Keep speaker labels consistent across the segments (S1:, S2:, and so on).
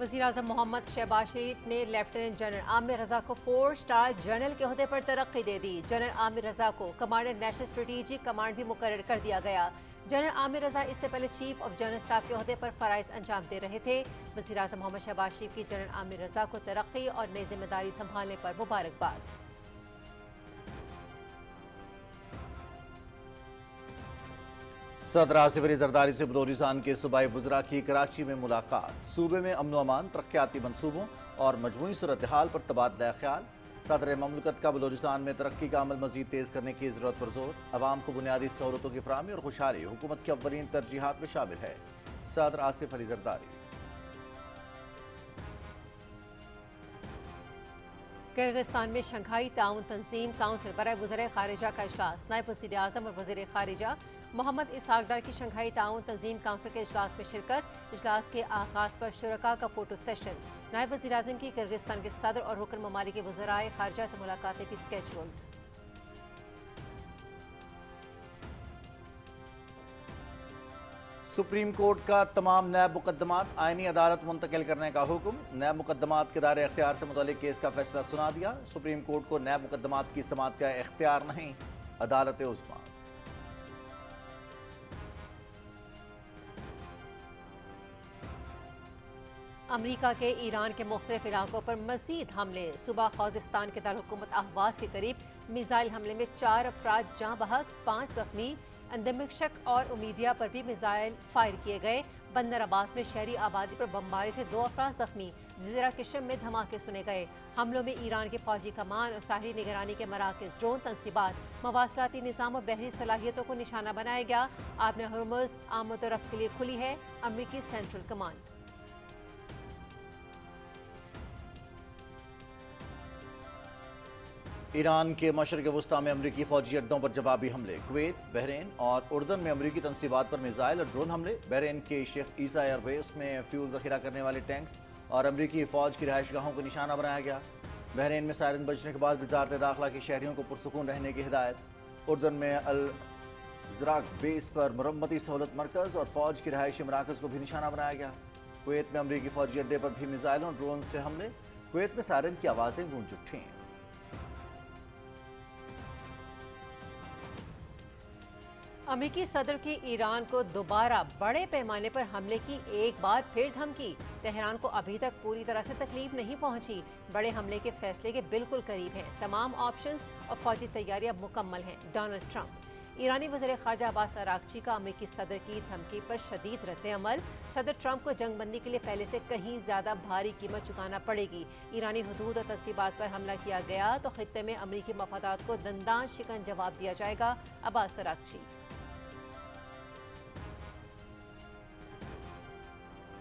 S1: वज़ीर-ए-आज़म मोहम्मद शहबाज शरीफ ने lieutenant general Aamir रजा को 4 स्टार जनरल के ओहदे पर तरक्की दे दी। जनरल आमिर रजा को कमांडर नेशनल स्ट्रेटेजिक कमांड भी मुकर्रर कर दिया गया। जनरल आमिर रजा इससे पहले चीफ ऑफ जनरल स्टाफ के ओहदे पर फराइज अंजाम दे रहे थे। वज़ीर-ए-आज़म मोहम्मद शहबाज शरीफ की जनरल आमिर रजा को तरक्की और नई जिम्मेदारी संभालने पर मुबारकबाद।
S2: सदर आसिफ अली जरदारी से बलोचिस्तान के सूबाई वज़रा की कराची में मुलाकात। सूबे में अमन अमान, तरक्याती मनसूबों और मजमूई सूरत हाल पर तबादला ख्याल। सदर ममलकत का बलोचिस्तान में तरक्की का अमल मजीद तेज करने की जरूरत पर जोर। अवाम को बुनियादी सहूलतों की फराहमी और खुशहाली हुकूमत की अव्वलीन तरजीहात में शामिल है। सदर आसिफ अली जरदारी।
S1: किर्गिस्तान में शंघाई ताउन तंजीम काउंसिल बराए वज़ीर खारिजा का इजलास। नायब वज़ीर आज़म और वज़ीर खारिजा मोहम्मद इसहाक डार की शंघाई ताउन तंजीम काउंसिल के इजलास में शिरकत। इजलास के आगाज पर शुरका का फोटो सेशन। नायब वज़ीर आज़म की किर्गिस्तान के सदर और रुकन ममालिक के वज़राए खारिजा से मुलाकातें भी स्केड्यूल्ड।
S2: सुप्रीम कोर्ट का तमाम नैब मुकदमात आईनी अदालत मुंतकिल करने का हुक्म। नैब मुकदमात के दायरे इख्तियार से मुतालिक केस का फैसला सुना दिया। सुप्रीम कोर्ट को नैब मुकदमात की समाअत का इख्तियार नहीं, अदालत उस्मा।
S1: अमरीका के ईरान के मुख्तलिफ इलाकों पर मज़ीद हमले। सुबह खौजिस्तान के दारुलहुकूमत अहवाज के करीब मिसाइल हमले में 4 अफराद जाँ बहक, 5 जख्मी। दमिश्क और उमीदिया पर भी मिसाइल फायर किए गए। बंदर अब्बास में शहरी आबादी पर बमबारी से 2 अफराद जख्मी। ज़ीरा किशम में धमाके सुने गए। हमलों में ईरान के फौजी कमान और साहरी निगरानी के मराकज़, ड्रोन तनसीबात, मवासलाती निज़ाम और बहरी सलाहियतों को निशाना बनाया गया। आबने हुर्मुज़ आमद और रफ्त के लिए खुली है अमरीकी सेंट्रल कमान।
S2: ईरान के मशरक़ वस्ता में अमरीकी फौजी अड्डों पर जवाबी हमले। कुवैत, बहरीन और उर्दन में अमरीकी तनसीबात पर मिसाइल और ड्रोन हमले। बहरीन के शेख ईसा एयरबेस में फ्यूल ज़ख़ीरा करने वाले टैंक्स और अमरीकी फ़ौज की रिहाइशगाहों को निशाना बनाया गया। बहरीन में सायरन बजने के बाद वज़ारत दाखिला की शहरियों को पुरसुकून रहने की हिदायत। उर्दन में अल ज़राक बेस पर मरम्मती सहूलत मरकज़ और फ़ौज की रिहायशी मराकज़ को भी निशाना बनाया गया। कुवैत में अमरीकी फ़ौजी अड्डे पर भी मिसाइलों और ड्रोन से हमले। कुवैत में सायरन की आवाज़ें गूंज उठीं।
S1: अमेरिकी सदर की ईरान को दोबारा बड़े पैमाने पर हमले की एक बार फिर धमकी। तेहरान को अभी तक पूरी तरह से तकलीफ नहीं पहुंची। बड़े हमले के फैसले के बिल्कुल करीब हैं। तमाम ऑप्शंस और फौजी तैयारियां मुकम्मल हैं। Donald Trump. ईरानी वज़ीर ख़ारजा अब्बास अराग़ची का अमेरिकी सदर की धमकी पर शदीद रद्द-ए-अमल। सदर ट्रंप को जंगबंदी के लिए पहले से कहीं ज़्यादा भारी कीमत चुकाना पड़ेगी। ईरानी हुदूद और तनसीबात पर हमला किया गया तो खित्ते में अमेरिकी मफादात को दंदान शिकन जवाब दिया जाएगा। अब्बास अराग़ची।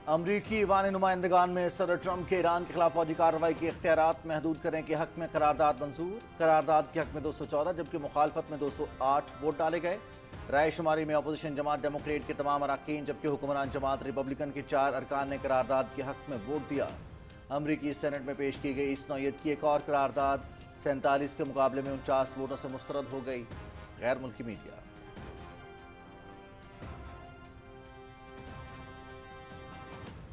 S2: अमरीकी ईवान नुमाइंदगान में सदर ट्रंप के ईरान के खिलाफ फौजी कार्रवाई के इख्तियारात महदूद करने के हक में करारदाद मंजूर। करारदाद के हक में 214 जबकि मुखालफत में 208 वोट डाले गए। राय शुमारी में अपोजिशन जमात डेमोक्रेट के तमाम अरकान जबकि हुक्मरान जमात रिपब्लिकन के 4 अरकान ने करारदाद के हक में वोट दिया। अमरीकी सेनेट में पेश की गई इस नौयत की एक और करारदाद 47 के मुकाबले में 49 वोटों से मुस्तरद हो गई। गैर मुल्की मीडिया।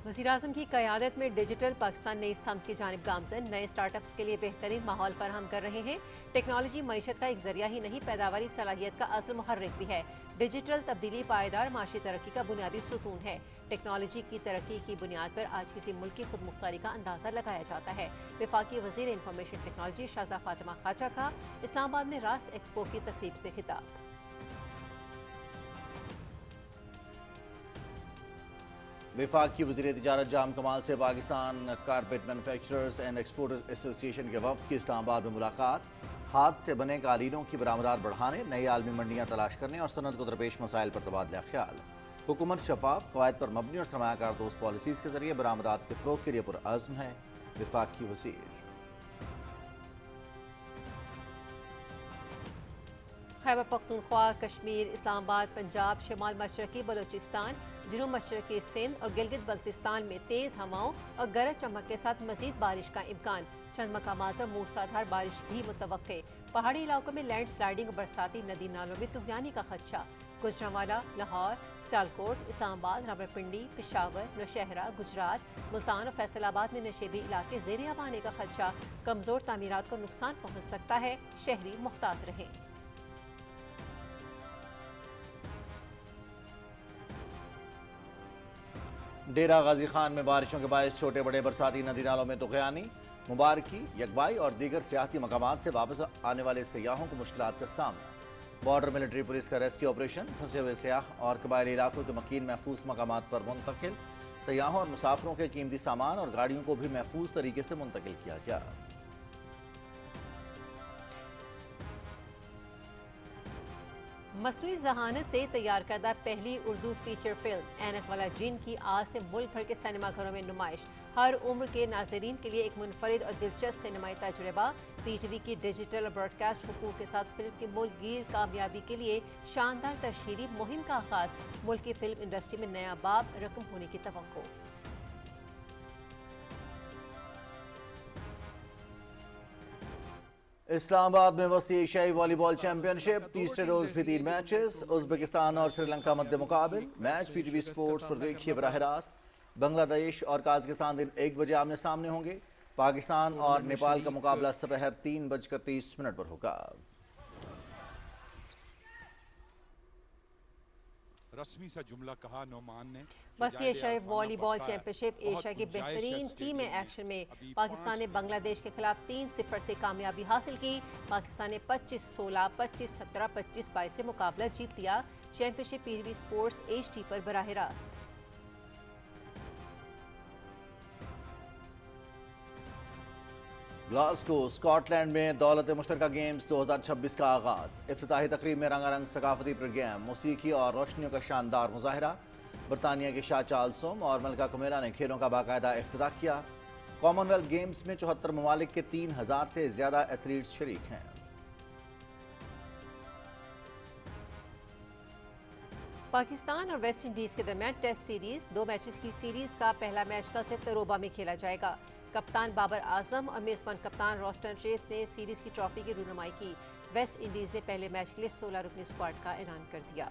S1: वज़ीर-ए-आज़म की क़यादत में डिजिटल पाकिस्तान नई समत की जानिब गामज़न। नए स्टार्टअप्स के लिए बेहतरीन माहौल फराहम कर रहे हैं। टेक्नोलॉजी मईशत का एक जरिया ही नहीं, पैदावारी सलाहियत का असल मुहर्रिक भी है। डिजिटल तब्दीली पायदार माशी तरक्की का बुनियादी सुतून है। टेक्नोलॉजी की तरक्की की बुनियाद पर आज किसी मुल्क की खुद मुख्तारी का अंदाज़ा लगाया जाता है। वफाकी वज़ीर इंफॉर्मेशन टेक्नोलॉजी शाहज़ा फातिमा खाचा का इस्लामाबाद में रास एक्सपो की तकरीब से खिताब।
S2: विफाक की वज़ीर तिजारत जाम कमाल से Pakistan carpet manufacturers and exporters association के वफ़द की इस्लामाबाद में मुलाकात। हाथ से बने कालीनों की बरामदात बढ़ाने, नई आलमी मंडियाँ तलाश करने और सनत को दरपेश मसाइल पर तबादला ख्याल। हुकूमत शफाफ, कवायद पर मबनी और सरमायाकार दोस्त पॉलिसीज़ के जरिए बरामदात के फ़रोग़ के लिए पुरअज़्म है। विफाक की वज़ीर।
S1: खैबर पख्तूनख्वा, कश्मीर, इस्लामाबाद, पंजाब, शुमाल मशरक़ी बलोचिस्तान, जनूब मशरक़ी सिंध और गिलगित बल्तिस्तान में तेज़ हवाओं और गरज चमक के साथ मज़ीद बारिश का इम्कान। चंद मकामात पर मूसलाधार बारिश भी मुतवक्के। पहाड़ी इलाकों में लैंड स्लाइडिंग और बरसाती नदी नालों में तुगयानी का खदशा। गुजरांवाला, लाहौर, सियालकोट, इस्लामाबाद, रावलपिंडी, पेशावर, नौशहरा, गुजरात, मुल्तान और फैसलाबाद में नशेबी इलाके ज़ेर-आब आने का खदशा, कमज़ोर तामीरात को नुकसान पहुँच सकता है, शहरी मुहतात रहें।
S2: डेरा गाजी खान में बारिशों के बायस छोटे बड़े बरसाती नदी नालों में तुग़यानी, मुबारकी, यकबाई और दीगर सियाहती मकामात से वापस आने वाले सयाहों को मुश्किलात का सामना। बॉर्डर मिलिट्री पुलिस का रेस्क्यू ऑपरेशन, फंसे हुए सयाह और कबायली इलाकों के मकीन महफूज मकामात पर मुंतकिल। सयाहों और मुसाफिरों के कीमती सामान और गाड़ियों को भी महफूज तरीके से मुंतकिल किया गया।
S1: मसनूई ज़हानत से तैयार करदा पहली उर्दू फीचर फिल्म ऐनक वाला जिन की आज से मुल्क भर के सिनेमा घरों में नुमाइश। हर उम्र के नाज़रीन के लिए एक मुनफरिद और दिलचस्प सिनेमाई तजुर्बा। PTV की डिजिटल और ब्रॉडकास्ट हुकूक के साथ फिल्म की मुल्कगीर कामयाबी के लिए शानदार तशहीरी मुहिम का आगाज। मुल्क की फिल्म इंडस्ट्री में नया बाब रकम होने की तवक्को।
S2: इस्लामाबाद में वस्ती एशियाई वॉलीबॉल चैंपियनशिप, तीसरे रोज भी 3 मैचेस। उज्बेकिस्तान और श्रीलंका मध्य मुकाबिल। मैच PTV स्पोर्ट्स पर देखिए बराह रास्त। बांग्लादेश और काज़ाकिस्तान दिन 1 बजे आमने सामने होंगे। पाकिस्तान और नेपाल का मुकाबला दोपहर 3:30 पर होगा।
S3: रस्मी सा जुमला कहा नौमान ने।
S1: वस्ती एशियाई वॉलीबॉल चैंपियनशिप एशिया की बेहतरीन टीम एक्शन में पाकिस्तान ने बांग्लादेश के खिलाफ 3-0 से कामयाबी हासिल की। पाकिस्तान ने 25-16, 25-17, 25-22 से मुकाबला जीत लिया। चैंपियनशिप PTV स्पोर्ट्स HD पर बराह रास्त।
S2: ग्लासगो, स्कॉटलैंड में दौलत मुश्तरका गेम्स 2026 का आगाज। इफ्तिताही तकरीब में रंगारंग सकाफती प्रोग्राम, मौसीकी और रोशनियों का शानदार मुजाहरा। बरतानिया के शाह चार्ल्स और मलका कुमेला ने खेलों का बाकायदा इफ्तिताह किया। कॉमनवेल्थ गेम्स में 74 ममालिक के 3000 से ज्यादा एथलीट्स शरीक हैं।
S1: पाकिस्तान और वेस्ट इंडीज के दरमियान टेस्ट सीरीज, 2 मैचेस की सीरीज का पहला मैच कल से तरोबा में खेला जाएगा। कप्तान बाबर आजम और मेजबान कप्तान रॉस्टन रेस ने सीरीज की ट्रॉफी की रूनुमाई की। वेस्ट इंडीज ने पहले मैच के लिए 16 रुकनी स्क्वाड का ऐलान कर दिया।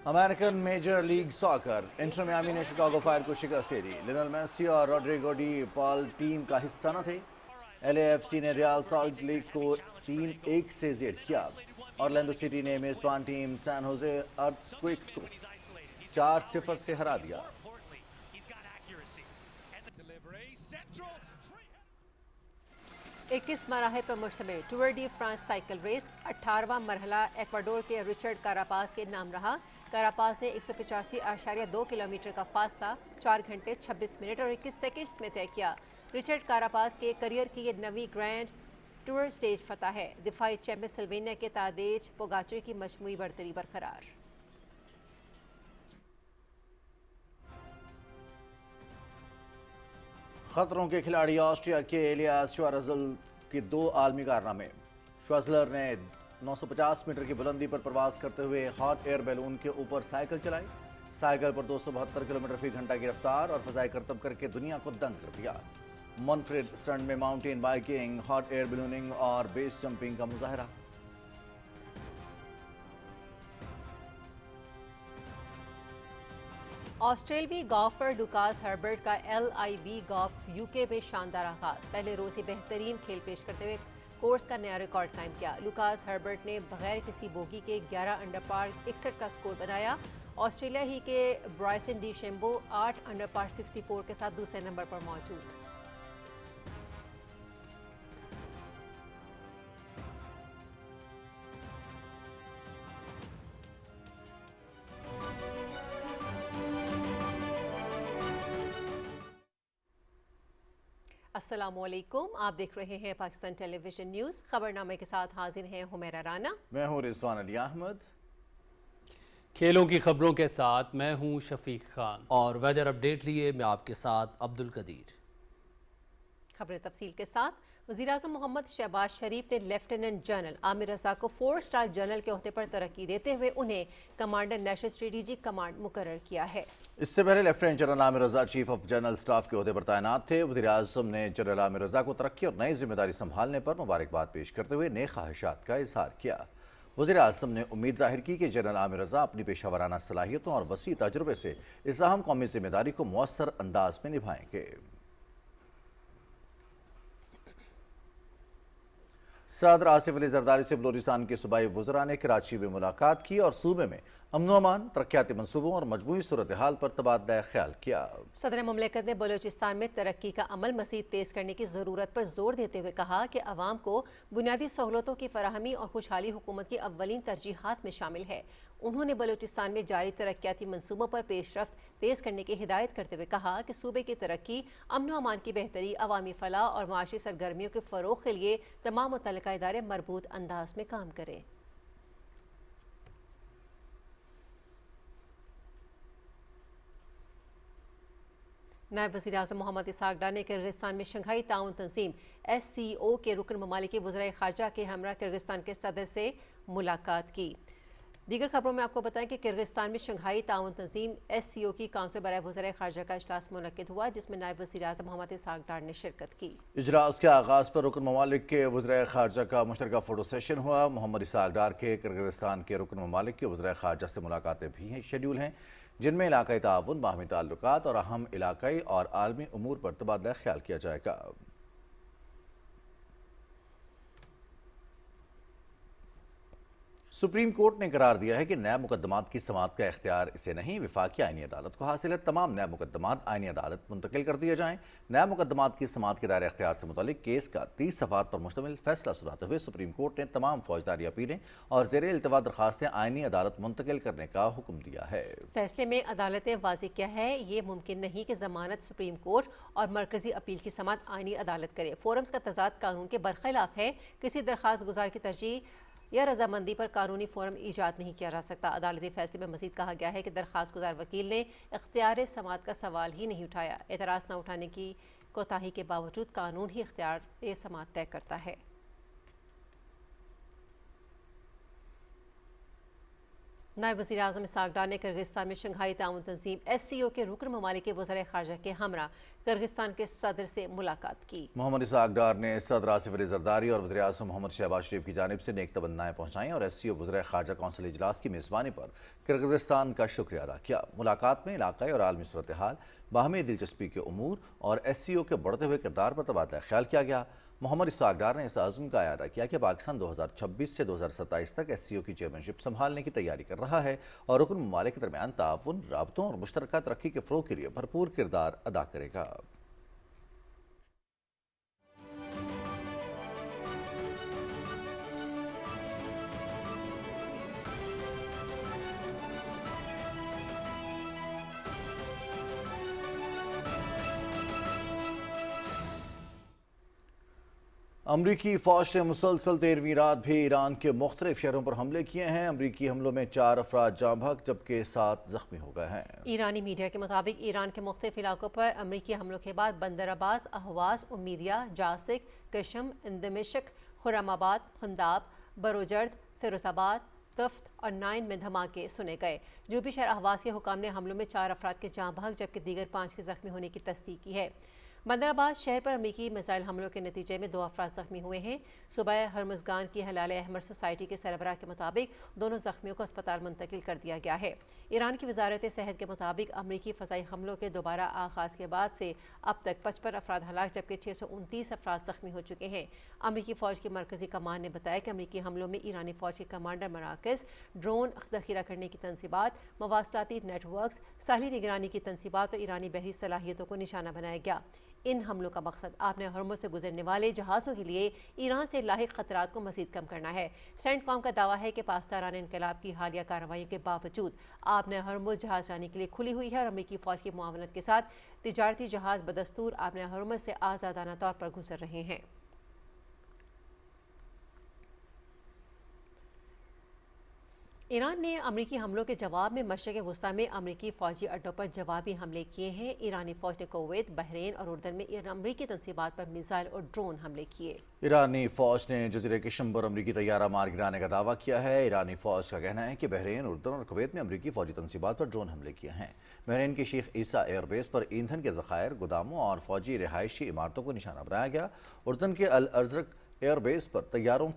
S2: American Major League Soccer, Inter Miami ने शिकागो फायर को शिकस्त दे दी। लियोनेल मेसी और रॉड्रिगो डी पॉल टीम का हिस्सा न थे। LAFC ने रियल सॉल्ट लीग को 3-1 से जेर किया। ऑरलैंडो सिटी ने मेजबान टीम सैन होजे अर्थक्वेक्स को 4-0 से हरा दिया।
S1: इक्कीस मराहल पर मुश्तमिल Tour de France cycle race, 18वां मरहला एक्वाडोर के रिचर्ड कारापास के नाम रहा। कारापास ने 185.2 किलोमीटर का फासला 4 घंटे 26 मिनट और 21 सेकंड्स में तय किया। रिचर्ड कारापास के करियर की ये नवी ग्रैंड टूर स्टेज फतह है। दिफाई चैंपियन सिल्वेनिया के तादेज पोगाचर की मजमूई बरतरी बरकरार।
S2: खतरों के खिलाड़ी ऑस्ट्रिया के एलियास श्वारज़ल के 2 आलमी कारनामे। श्वाज़लर ने 950 मीटर की बुलंदी पर प्रवास करते हुए हॉट एयर बैलून के ऊपर साइकिल चलाई। साइकिल पर 272 किलोमीटर फी घंटा की रफ्तार और फजाई करतब करके दुनिया को दंग कर दिया। मनफ्रेड स्टंट में mountain biking, hot air ballooning और बेस जंपिंग का मुजाहरा।
S1: ऑस्ट्रेलवी गोल्फर लुकास हर्बर्ट का LIV गोल्फ UK में शानदार आगाज। पहले रोज ही बेहतरीन खेल पेश करते हुए कोर्स का नया रिकॉर्ड कायम किया। लुकास हर्बर्ट ने बगैर किसी बोगी के 11 अंडर पार 61 का स्कोर बनाया। ऑस्ट्रेलिया ही के ब्राइसन डी शेम्बो 8 अंडर पार 64 के साथ दूसरे नंबर पर मौजूद। अस्सलामुअलैकुम, आप देख रहे हैं पाकिस्तान टेलीविजन न्यूज़। खबरनामे के साथ हाजिर हैं हुमैरा राना।
S2: मैं हूं रिजवान अली अहमद।
S4: खेलों की खबरों के साथ मैं हूं शफीक खान और वेदर अपडेट लिए मैं आपके साथ अब्दुल कदीर।
S1: खबरें तफसील के साथ। वज़ीर-ए-आज़म मोहम्मद शहबाज शरीफ ने लेफ्टिनेंट जनरल आमिर रज़ा को 4 स्टार जनरल के ओहदे पर तरक्की देते हुए उन्हें कमांडर नेशनल स्ट्रेटेजिक कमांड मुकर्रर किया है।
S2: اس سے پہلے lieutenant general Aamir Raza chief of general staff کے عہدے پر تعینات تھے۔ وزیر اعظم نے جنرل عامر رضا کو ترقی اور نئی ذمہ داری سنبھالنے پر مبارکباد پیش کرتے ہوئے نیک خواہشات کا اظہار کیا۔ وزیر اعظم نے امید ظاہر کی کہ جنرل عامر رضا اپنی پیشہ ورانہ صلاحیتوں اور وسیع تجربے سے اس اہم قومی ذمہ داری کو مؤثر انداز میں نبھائیں گے۔ صدر آصف علی زرداری سے بلوچستان کے صوبائی وزراء نے کراچی میں ملاقات کی اور صوبے میں امن و امان، ترقیاتی منصوبوں اور مجموعی صورتحال پر تبادلہ خیال کیا۔
S1: صدر مملکت نے بلوچستان میں ترقی کا عمل مزید تیز کرنے کی ضرورت پر زور دیتے ہوئے کہا کہ عوام کو بنیادی سہولتوں کی فراہمی اور خوشحالی حکومت کی اولین ترجیحات میں شامل ہے۔ انہوں نے بلوچستان میں جاری ترقیاتی منصوبوں پر پیش رفت تیز کرنے کی ہدایت کرتے ہوئے کہا کہ صوبے کی ترقی، امن و امان کی بہتری، عوامی فلاح اور معاشی سرگرمیوں کے فروغ کے لیے تمام متعلقہ ادارے مربوط انداز میں کام کریں۔ نائب وزیر اعظم محمد اسحاق ڈار نے کرغزستان میں شنگھائی تعاون تنظیم SCO کے رکن ممالک کے وزرائے خارجہ کے ہمراہ کرغزستان کے صدر سے ملاقات کی۔ دیگر خبروں میں آپ کو بتائیں کہ کرغزستان میں شنگھائی تعاون تنظیم SCO کی کونسل برائے وزرائے خارجہ کا اجلاس منعقد ہوا، جس میں نائب وزیر اعظم محمد اسحاق ڈار نے شرکت کی۔
S2: اجلاس کے آغاز پر رکن ممالک کے وزرائے خارجہ کا مشترکہ فوٹو سیشن ہوا۔ محمد اسحاق ڈار کے کرغزستان کے رکن ممالک کے وزرائے خارجہ سے ملاقاتیں بھی شیڈول ہیں، جن میں علاقائی تعاون، باہمی تعلقات اور اہم علاقائی اور عالمی امور پر تبادلہ خیال کیا جائے گا۔ سپریم کورٹ نے قرار دیا ہے کہ نیب مقدمات کی سماعت کا اختیار اسے نہیں، وفاقی آئینی عدالت کو حاصل ہے۔ تمام نیب مقدمات آئینی عدالت منتقل کر دیے جائیں۔ نیب مقدمات کی سماعت کے دائرہ اختیار سے متعلق کیس کا 30 صفحات پر مشتمل فیصلہ سناتے ہوئے سپریم کورٹ نے تمام فوجداری اپیلیں اور زیر التوا درخواستیں آئینی عدالت منتقل کرنے کا حکم دیا ہے۔
S1: فیصلے میں عدالت نے واضح کیا ہے یہ ممکن نہیں کہ ضمانت سپریم کورٹ اور مرکزی اپیل کی سماعت آئینی عدالت کرے۔ فورمز کا تضاد قانون کے برخلاف ہے۔ کسی درخواست گزار کی ترجیح یا رضامندی پر قانونی فورم ایجاد نہیں کیا جا سکتا۔ عدالتی فیصلے میں مزید کہا گیا ہے کہ درخواست گزار وکیل نے اختیار سماعت کا سوال ہی نہیں اٹھایا۔ اعتراض نہ اٹھانے کی کوتاہی کے باوجود قانون ہی اختیار سماعت طے کرتا ہے۔ نائب وزیر اعظم اسحاق ڈار نے کرغزستان میں شنگھائی تعاون تنظیم SCO کے رکن ممالک کے وزرائے خارجہ کے ہمراہ کرغزستان کے صدر سے ملاقات کی۔
S2: محمد اسحاق ڈار نے صدر آصف علی زرداری اور وزیر اعظم محمد شہباز شریف کی جانب سے نیک تمنائیں پہنچائیں اور SCO وزرائے خارجہ کونسل اجلاس کی میزبانی پر کرغزستان کا شکریہ ادا کیا۔ ملاقات میں علاقائی اور عالمی صورتحال، باہمی دلچسپی کے امور اور SCO کے بڑھتے ہوئے کردار پر تبادلہ خیال کیا گیا۔ محمد اسحاق ڈار نے اس عزم کا اعادہ کیا کہ پاکستان 2026 سے 2027 تک SCO کی چیئرمین شپ سنبھالنے کی تیاری کر رہا ہے اور رکن ممالک کے درمیان تعاون، رابطوں اور مشترکہ ترقی کے فروغ کے لیے بھرپور کردار ادا کرے گا۔ امریکی فوج نے مسلسل 13ویں رات بھی ایران کے مختلف شہروں پر حملے کیے ہیں۔ امریکی حملوں میں 4 افراد جاں بحق جبکہ 7 زخمی ہو گئے ہیں۔
S1: ایرانی میڈیا کے مطابق ایران کے مختلف علاقوں پر امریکی حملوں کے بعد بندر عباس، اہواز، امیدیہ، جاسک، کشم، دمشق، خرم آباد، خنداب، بروجرد، فیروز آباد، تفت اور 9 میں دھماکے سنے گئے۔ جنوبی شہر اہواز کے حکام نے حملوں میں 4 افراد کے جاں بحق جبکہ دیگر 5 کے زخمی ہونے کی تصدیق کی ہے۔ بندر عباس شہر پر امریکی میزائل حملوں کے نتیجے میں 2 افراد زخمی ہوئے ہیں۔ صوبہ ہرمزگان کی ہلال احمر سوسائٹی کے سربراہ کے مطابق دونوں زخمیوں کو اسپتال منتقل کر دیا گیا ہے۔ ایران کی وزارت صحت کے مطابق امریکی فضائی حملوں کے دوبارہ آغاز کے بعد سے اب تک 55 افراد ہلاک جبکہ 629 افراد زخمی ہو چکے ہیں۔ امریکی فوج کی مرکزی کمان نے بتایا کہ امریکی حملوں میں ایرانی فوج کے کمانڈر مراکز، ڈرون ذخیرہ کرنے کی تنصیبات، مواصلاتی نیٹ ورکس، ساحلی نگرانی کی تنصیبات اور ایرانی بحری صلاحیتوں کو نشانہ بنایا گیا۔ ان حملوں کا مقصد آبِ ہرمز سے گزرنے والے جہازوں کے لیے ایران سے لاحق خطرات کو مزید کم کرنا ہے۔ سینٹ کام کا دعویٰ ہے کہ پاسداران انقلاب کی حالیہ کارروائیوں کے باوجود آبِ ہرمز جہاز رانی کے لیے کھلی ہوئی ہے اور امریکی فوج کی معاونت کے ساتھ تجارتی جہاز بدستور آبِ ہرمز سے آزادانہ طور پر گزر رہے ہیں۔ ईरान ने अमरीकी हमलों के जवाब में मशरक़ वस्ती में अमरीकी फ़ौजी अड्डों पर जवाबी हमले किए हैं। ईरानी फ़ौज ने कुवैत, बहरीन और उर्दन में अमरीकी तंसीबात पर मिसाइल और ड्रोन हमले किए।
S2: ईरानी फ़ौज ने जज़ीरे किशम पर अमरीकी तैयारा मार गिराने का दावा किया है। ईरानी फ़ौज का कहना है कि बहरीन, उर्दन और कुवैत में अमरीकी फ़ौजी तंसीबात पर ड्रोन हमले किए हैं। बहरीन के शेख ईसा एयरबेस पर ईंधन के ज़खायर, गोदामों और फ़ौजी रिहायशी इमारतों को निशाना बनाया गया। उर्दन के अल अज़रक एयरबेस पर तैयारों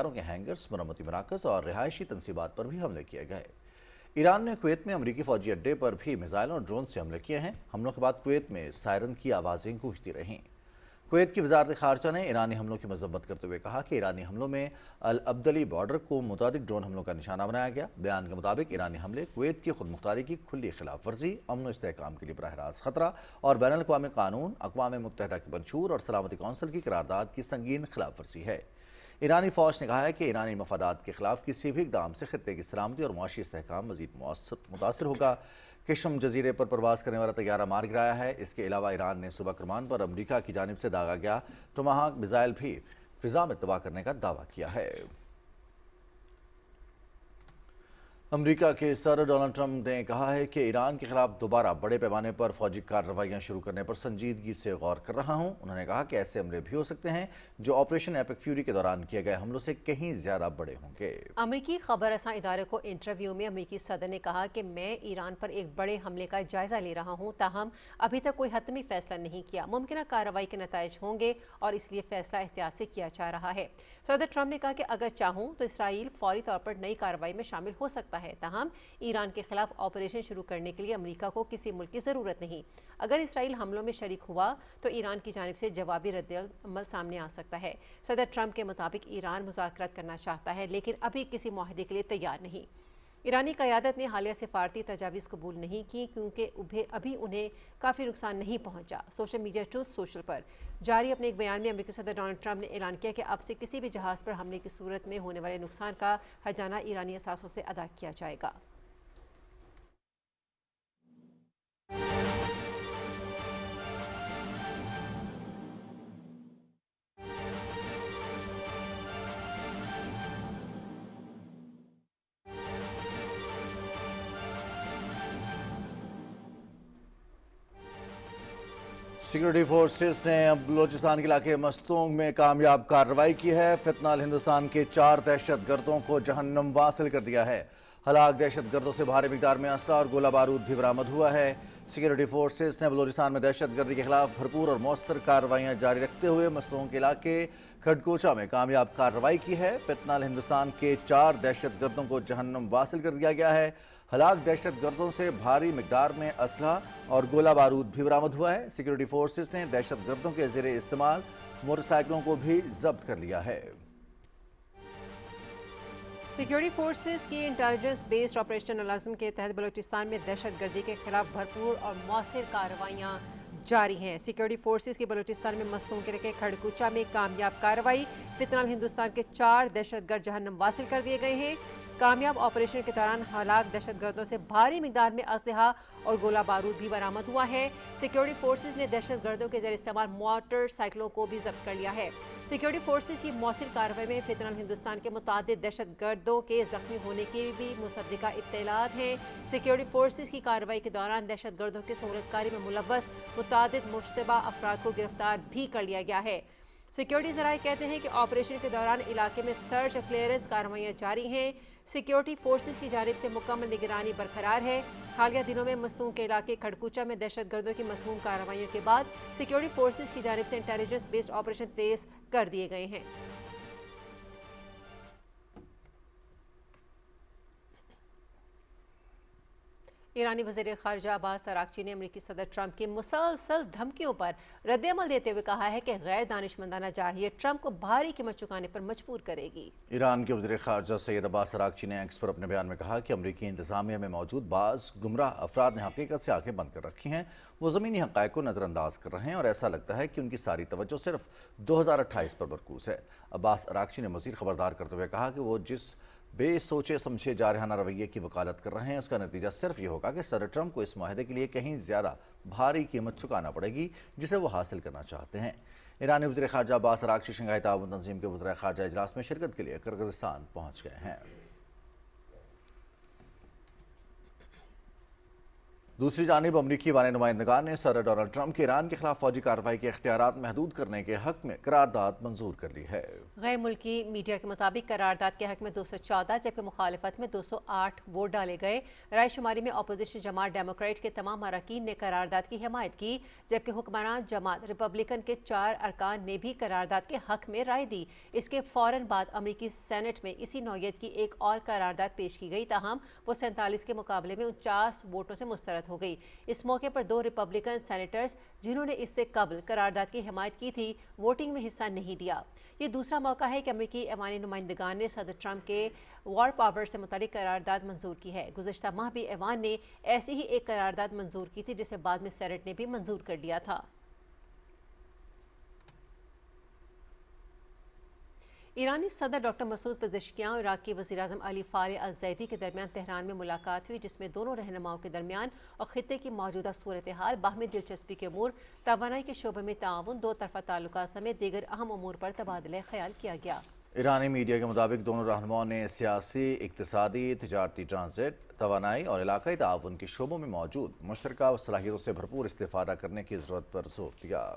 S2: के हैंगर्स, मरम्मती मराकज़ और रिहायशी तंसीबात पर भी हमले किए गए। ईरान ने कुवैत में अमरीकी फ़ौजी अड्डे पर भी मिसाइल और ड्रोन से हमले किए हैं। हमलों के बाद कुवैत में सायरन की आवाज़ें गूंजती रहीं। कुवैत की वज़ारत ख़ारजा ने ईरानी हमलों की मज़म्मत करते हुए कहा कि ईरानी हमलों में अल अब्दली बॉर्डर को मुतादिक ड्रोन हमलों का निशाना बनाया गया। बयान के मुताबिक ईरानी हमले कुवैत की खुदमुख्तारी की खुली खिलाफ वर्जी, अमन व इस्तेहकाम के लिए बराह रास्त ख़तरा और बैनुल अक़वामी क़ानून, अक़वाम मुत्तहिदा की मंशूर और सलामती कौंसिल की करारदाद की संगीन खिलाफ वर्जी है। ईरानी फ़ौज ने कहा है कि ईरानी मफादात के खिलाफ किसी भी इक़दाम से खित्ते की सलामती और मुआशी इस्तेहकाम मज़ीद मुतासर होगा। किशम जजीरे पर प्रवास करने वाला तैयारा मार गिराया है। इसके अलावा ईरान ने सुबह करमान पर अमरीका की जानिब से दागा गया टोमाहाक मिसाइल भी फ़िज़ा में तबाह करने का दावा किया है। अमेरिका के सदर डोनाल्ड ट्रंप ने कहा है कि ईरान के खिलाफ दोबारा बड़े पैमाने पर फौजी कार्रवाइयां शुरू करने पर संजीदगी से गौर कर रहा हूं। उन्होंने कहा कि ऐसे हमले भी हो सकते हैं जो ऑपरेशन एपिक फ्यूरी के दौरान किए गए हमलों से कहीं ज्यादा बड़े होंगे।
S1: अमरीकी खबर रसां इदारे को इंटरव्यू में अमरीकी सदर ने कहा कि मैं ईरान पर एक बड़े हमले का जायजा ले रहा हूं, ताहम अभी तक कोई हतमी फैसला नहीं किया। मुमकिन कार्रवाई के नताइज होंगे और इसलिए फैसला एहतियात से किया जा रहा है। सदर ट्रंप ने कहा कि अगर चाहूं तो इसराइल फौरी तौर पर नई कार्रवाई में शामिल हो सकता है, ताहम ईरान के खिलाफ ऑपरेशन शुरू करने के लिए अमेरिका को किसी मुल्क की ज़रूरत नहीं। अगर इसराइल हमलों में शरीक हुआ तो ईरान की जानिब से जवाबी रद्द-ए-अमल सामने आ सकता है। सदर ट्रंप के मुताबिक ईरान मुज़ाकरात करना चाहता है लेकिन अभी किसी मुआहदे के लिए तैयार नहीं। ईरानी क़यादत ने हालिया सिफारती तजावीज़ कबूल नहीं की क्योंकि अभी उन्हें काफ़ी नुकसान नहीं पहुंचा। सोशल मीडिया ट्रूथ सोशल पर जारी अपने एक बयान में अमेरिकी सदर डोनाल्ड ट्रंप ने ऐलान किया कि अब से किसी भी जहाज़ पर हमले की सूरत में होने वाले नुकसान का हर्जाना ईरानी असासों से अदा किया जाएगा।
S2: सिक्योरिटी फोर्सेस ने अब बलोचिस्तान के इलाके मस्तूंग में कामयाब कार्रवाई की है। फितनाल हिंदुस्तान के 4 दहशतगर्दों को जहन्नम वासिल कर दिया है। हलाक दहशतगर्दों से भारी मिकदार में असला और गोला बारूद भी बरामद हुआ है। सिक्योरिटी फोर्सेस ने बलोचिस्तान में दहशतगर्दी के खिलाफ भरपूर और मौसर कार्रवाइयां जारी रखते हुए मस्तूंग के इलाके खडकोचा में कामयाब कार्रवाई की है। फितनाल हिंदुस्तान के 4 दहशतगर्दों को जहन्नम वासिल कर दिया गया है। हलाक दहशतगर्दों से भारी मिकदार में असलहा और गोला बारूद भी बरामद हुआ है। सिक्योरिटी फोर्सेस ने दहशतगर्दों के ज़ेरे इस्तेमाल मोटरसाइकिलों को भी जब्त कर लिया है।
S1: सिक्योरिटी फोर्सेस की इंटेलिजेंस बेस्ड ऑपरेशन अलाज़म के तहत बलूचिस्तान में दहशतगर्दी के खिलाफ भरपूर और मौसर कार्रवाइयाँ जारी हैं। सिक्योरिटी फोर्सेस की बलूचिस्तान में मस्तूंग के खड़कुचा में कामयाब कार्रवाई। फितनाल हिंदुस्तान के 4 दहशतगर्द जहन्नम वासिल कर दिए गए हैं। कामयाब ऑपरेशन के दौरान हलाक दहशतगर्दों से भारी मिकदार में असलहा और गोला बारूद भी बरामद हुआ है। सिक्योरिटी फोर्सेस ने दहशतगर्दों के ज़रिए इस्तेमाल मोटर साइकिलों को भी जब्त कर लिया है। सिक्योरिटी फोर्सेस की मौसर कार्रवाई में फितनाल हिंदुस्तान के मुतादिद दहशतगर्दों के जख्मी होने की भी मुसद्दिका इत्तलात हैं। सिक्योरिटी फोर्सेस की कार्रवाई के दौरान दहशतगर्दों की सहूलतकारी में मुलव्वस मुतादिद मुश्तबा अफराद को गिरफ्तार भी कर लिया गया है। सिक्योरिटी ज़राए कहते हैं कि ऑपरेशन के दौरान इलाके में सर्च और क्लियरेंस कार्रवाइयाँ जारी हैं। सिक्योरिटी फोर्सेस की जानिब से मुकम्मल निगरानी बरकरार है। हालिया दिनों में मस्तूंग के इलाके खड़कुचा में दहशतगर्दों की मसमूम कार्रवाइयों के बाद सिक्योरिटी फोर्सेस की जानिब से इंटेलिजेंस बेस्ड ऑपरेशन तेज कर दिए गए हैं। ईरानी वज़ीर ख़ारिजा अब्बास अराग़ची ने अमेरिकी सदर ट्रंप की मुसलसल धमकियों पर रद्द-ए-अमल देते हुए कहा है कि गैर दानिशमंदाना जारहियत ट्रंप को भारी कीमत चुकाने पर मजबूर करेगी।
S2: ईरान के वज़ीर ख़ारिजा सैयद अब्बास अराग़ची ने एक्स पर अपने बयान में कहा कि अमरीकी इंतज़ामिया में मौजूद बाज़ गुमराह अफराद ने हकीकत से आंखें बंद कर रखी हैं। वो ज़मीनी हक़ाइक़ को नज़रअंदाज कर रहे हैं और ऐसा लगता है कि उनकी सारी तवज्जो सिर्फ 2028 पर मरकूज़ है। अब्बास अराग़ची ने मज़ीद ख़बरदार करते हुए कहा कि वो जिस बेसोचे समझे जारहाना रवैये की वकालत कर रहे हैं उसका नतीजा सिर्फ ये होगा कि सदर ट्रंप को इस माहदे के लिए कहीं ज़्यादा भारी कीमत चुकाना पड़ेगी जिसे वो हासिल करना चाहते हैं। ईरानी वज़ीर ख़ारिजा अब्बास अराग़ची शंघाई ताउन तंज़ीम के वज़ीर ख़ारिजा इजलास में शिरकत के लिए किर्गिज़स्तान पहुँच गए हैं। दूसरी जानिब अमरीकी वाले नुमाइंदगान ने सदर डोनाल्ड ट्रंप के ईरान के खिलाफ फौजी कार्रवाई के इख्तियारात महदूद करने के हक में करारदाद मंजूर कर ली है।
S1: गैर मुल्की मीडिया के मुताबिक करारदाद के हक में 214 जबकि मुखालिफत में 208 वोट डाले गए। राय शुमारी में अपोजिशन जमात डेमोक्रेट के तमाम अरकान ने करारदाद की हिमायत की, जबकि हुक्मरान जमात रिपब्लिकन के 4 अरकान ने भी करारदाद के हक में राय दी। इसके फौरन बाद अमरीकी सेनेट में इसी नौयत की एक और करारदाद पेश की गई, ताहम वो 47 के मुकाबले में 49 वोटों से मुस्तरद हो गई। इस मौके पर 2 रिपब्लिकन सेनेटर्स जिन्होंने इससे कबल करारदाद की हिमायत की थी, वोटिंग में हिस्सा नहीं लिया। ये दूसरा मौका है कि अमरीकी ऐवानी नुमाइंदगान ने सदर ट्रंप के वॉर पावर से मुतालिक करारदाद मंजूर की है। गुज़श्ता माह भी ऐवान ने ऐसी ही एक करारदाद मंजूर की थी, जिसे बाद में सेनेट ने भी मंजूर कर लिया था। ईरानी सदर डॉक्टर मसूद पेज़ेश्कियान और इराक के वज़ीर-ए-आज़म अली फ़ालिह अल-ज़ैदी के दरमियान तेहरान में मुलाकात हुई, जिसमें दोनों रहनुमाओं के दरमियान और खित्ते की मौजूदा सूरत हाल, बाहमी दिलचस्पी के अमूर, तवानाई के शोबे में ताउन, दो तरफ़ा ताल्लुकात समेत दीगर अहम अमूर पर तबादला ख्याल किया गया।
S2: ईरानी मीडिया के मुताबिक दोनों रहनुमाओं ने सियासी, इक़्तिसादी, तिजारती ट्रांजिट, तवानाई और इलाकाई ताउन के शोबों में मौजूद मुश्तरका सलाहियतों से भरपूर इस्तिफ़ादा करने की ज़रूरत पर जोर दिया।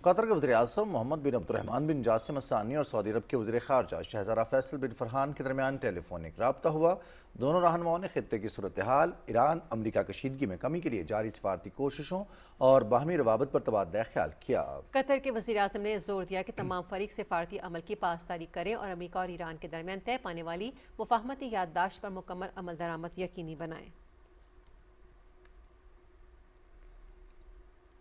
S2: कतर के वज़ीर-ए-आज़म मोहम्मद बिन अब्दुर्रहमान बिन जासिम अल-सानी और सऊदी अरब के वज़ीर ख़ारजा शहज़ादा फैसल बिन फरहान के दरमियान टेलीफोनिक राब्ता हुआ। दोनों रहनुमाओं ने खित्ते की सूरत हाल, ईरान अमरीका कशीदगी में कमी के लिए जारी सफारती कोशिशों और बाहमी रवाबत पर तबादला ख्याल किया।
S1: कतर के वज़ीर-ए-आज़म ने जोर दिया कि तमाम फरीक सफारती अमल की पासदारी करें और अमरीका और ईरान के दरमियान तय पाने वाली मुफाहमती याददाश्त पर मुकम्मल अमल दरामद यकीनी बनाएं।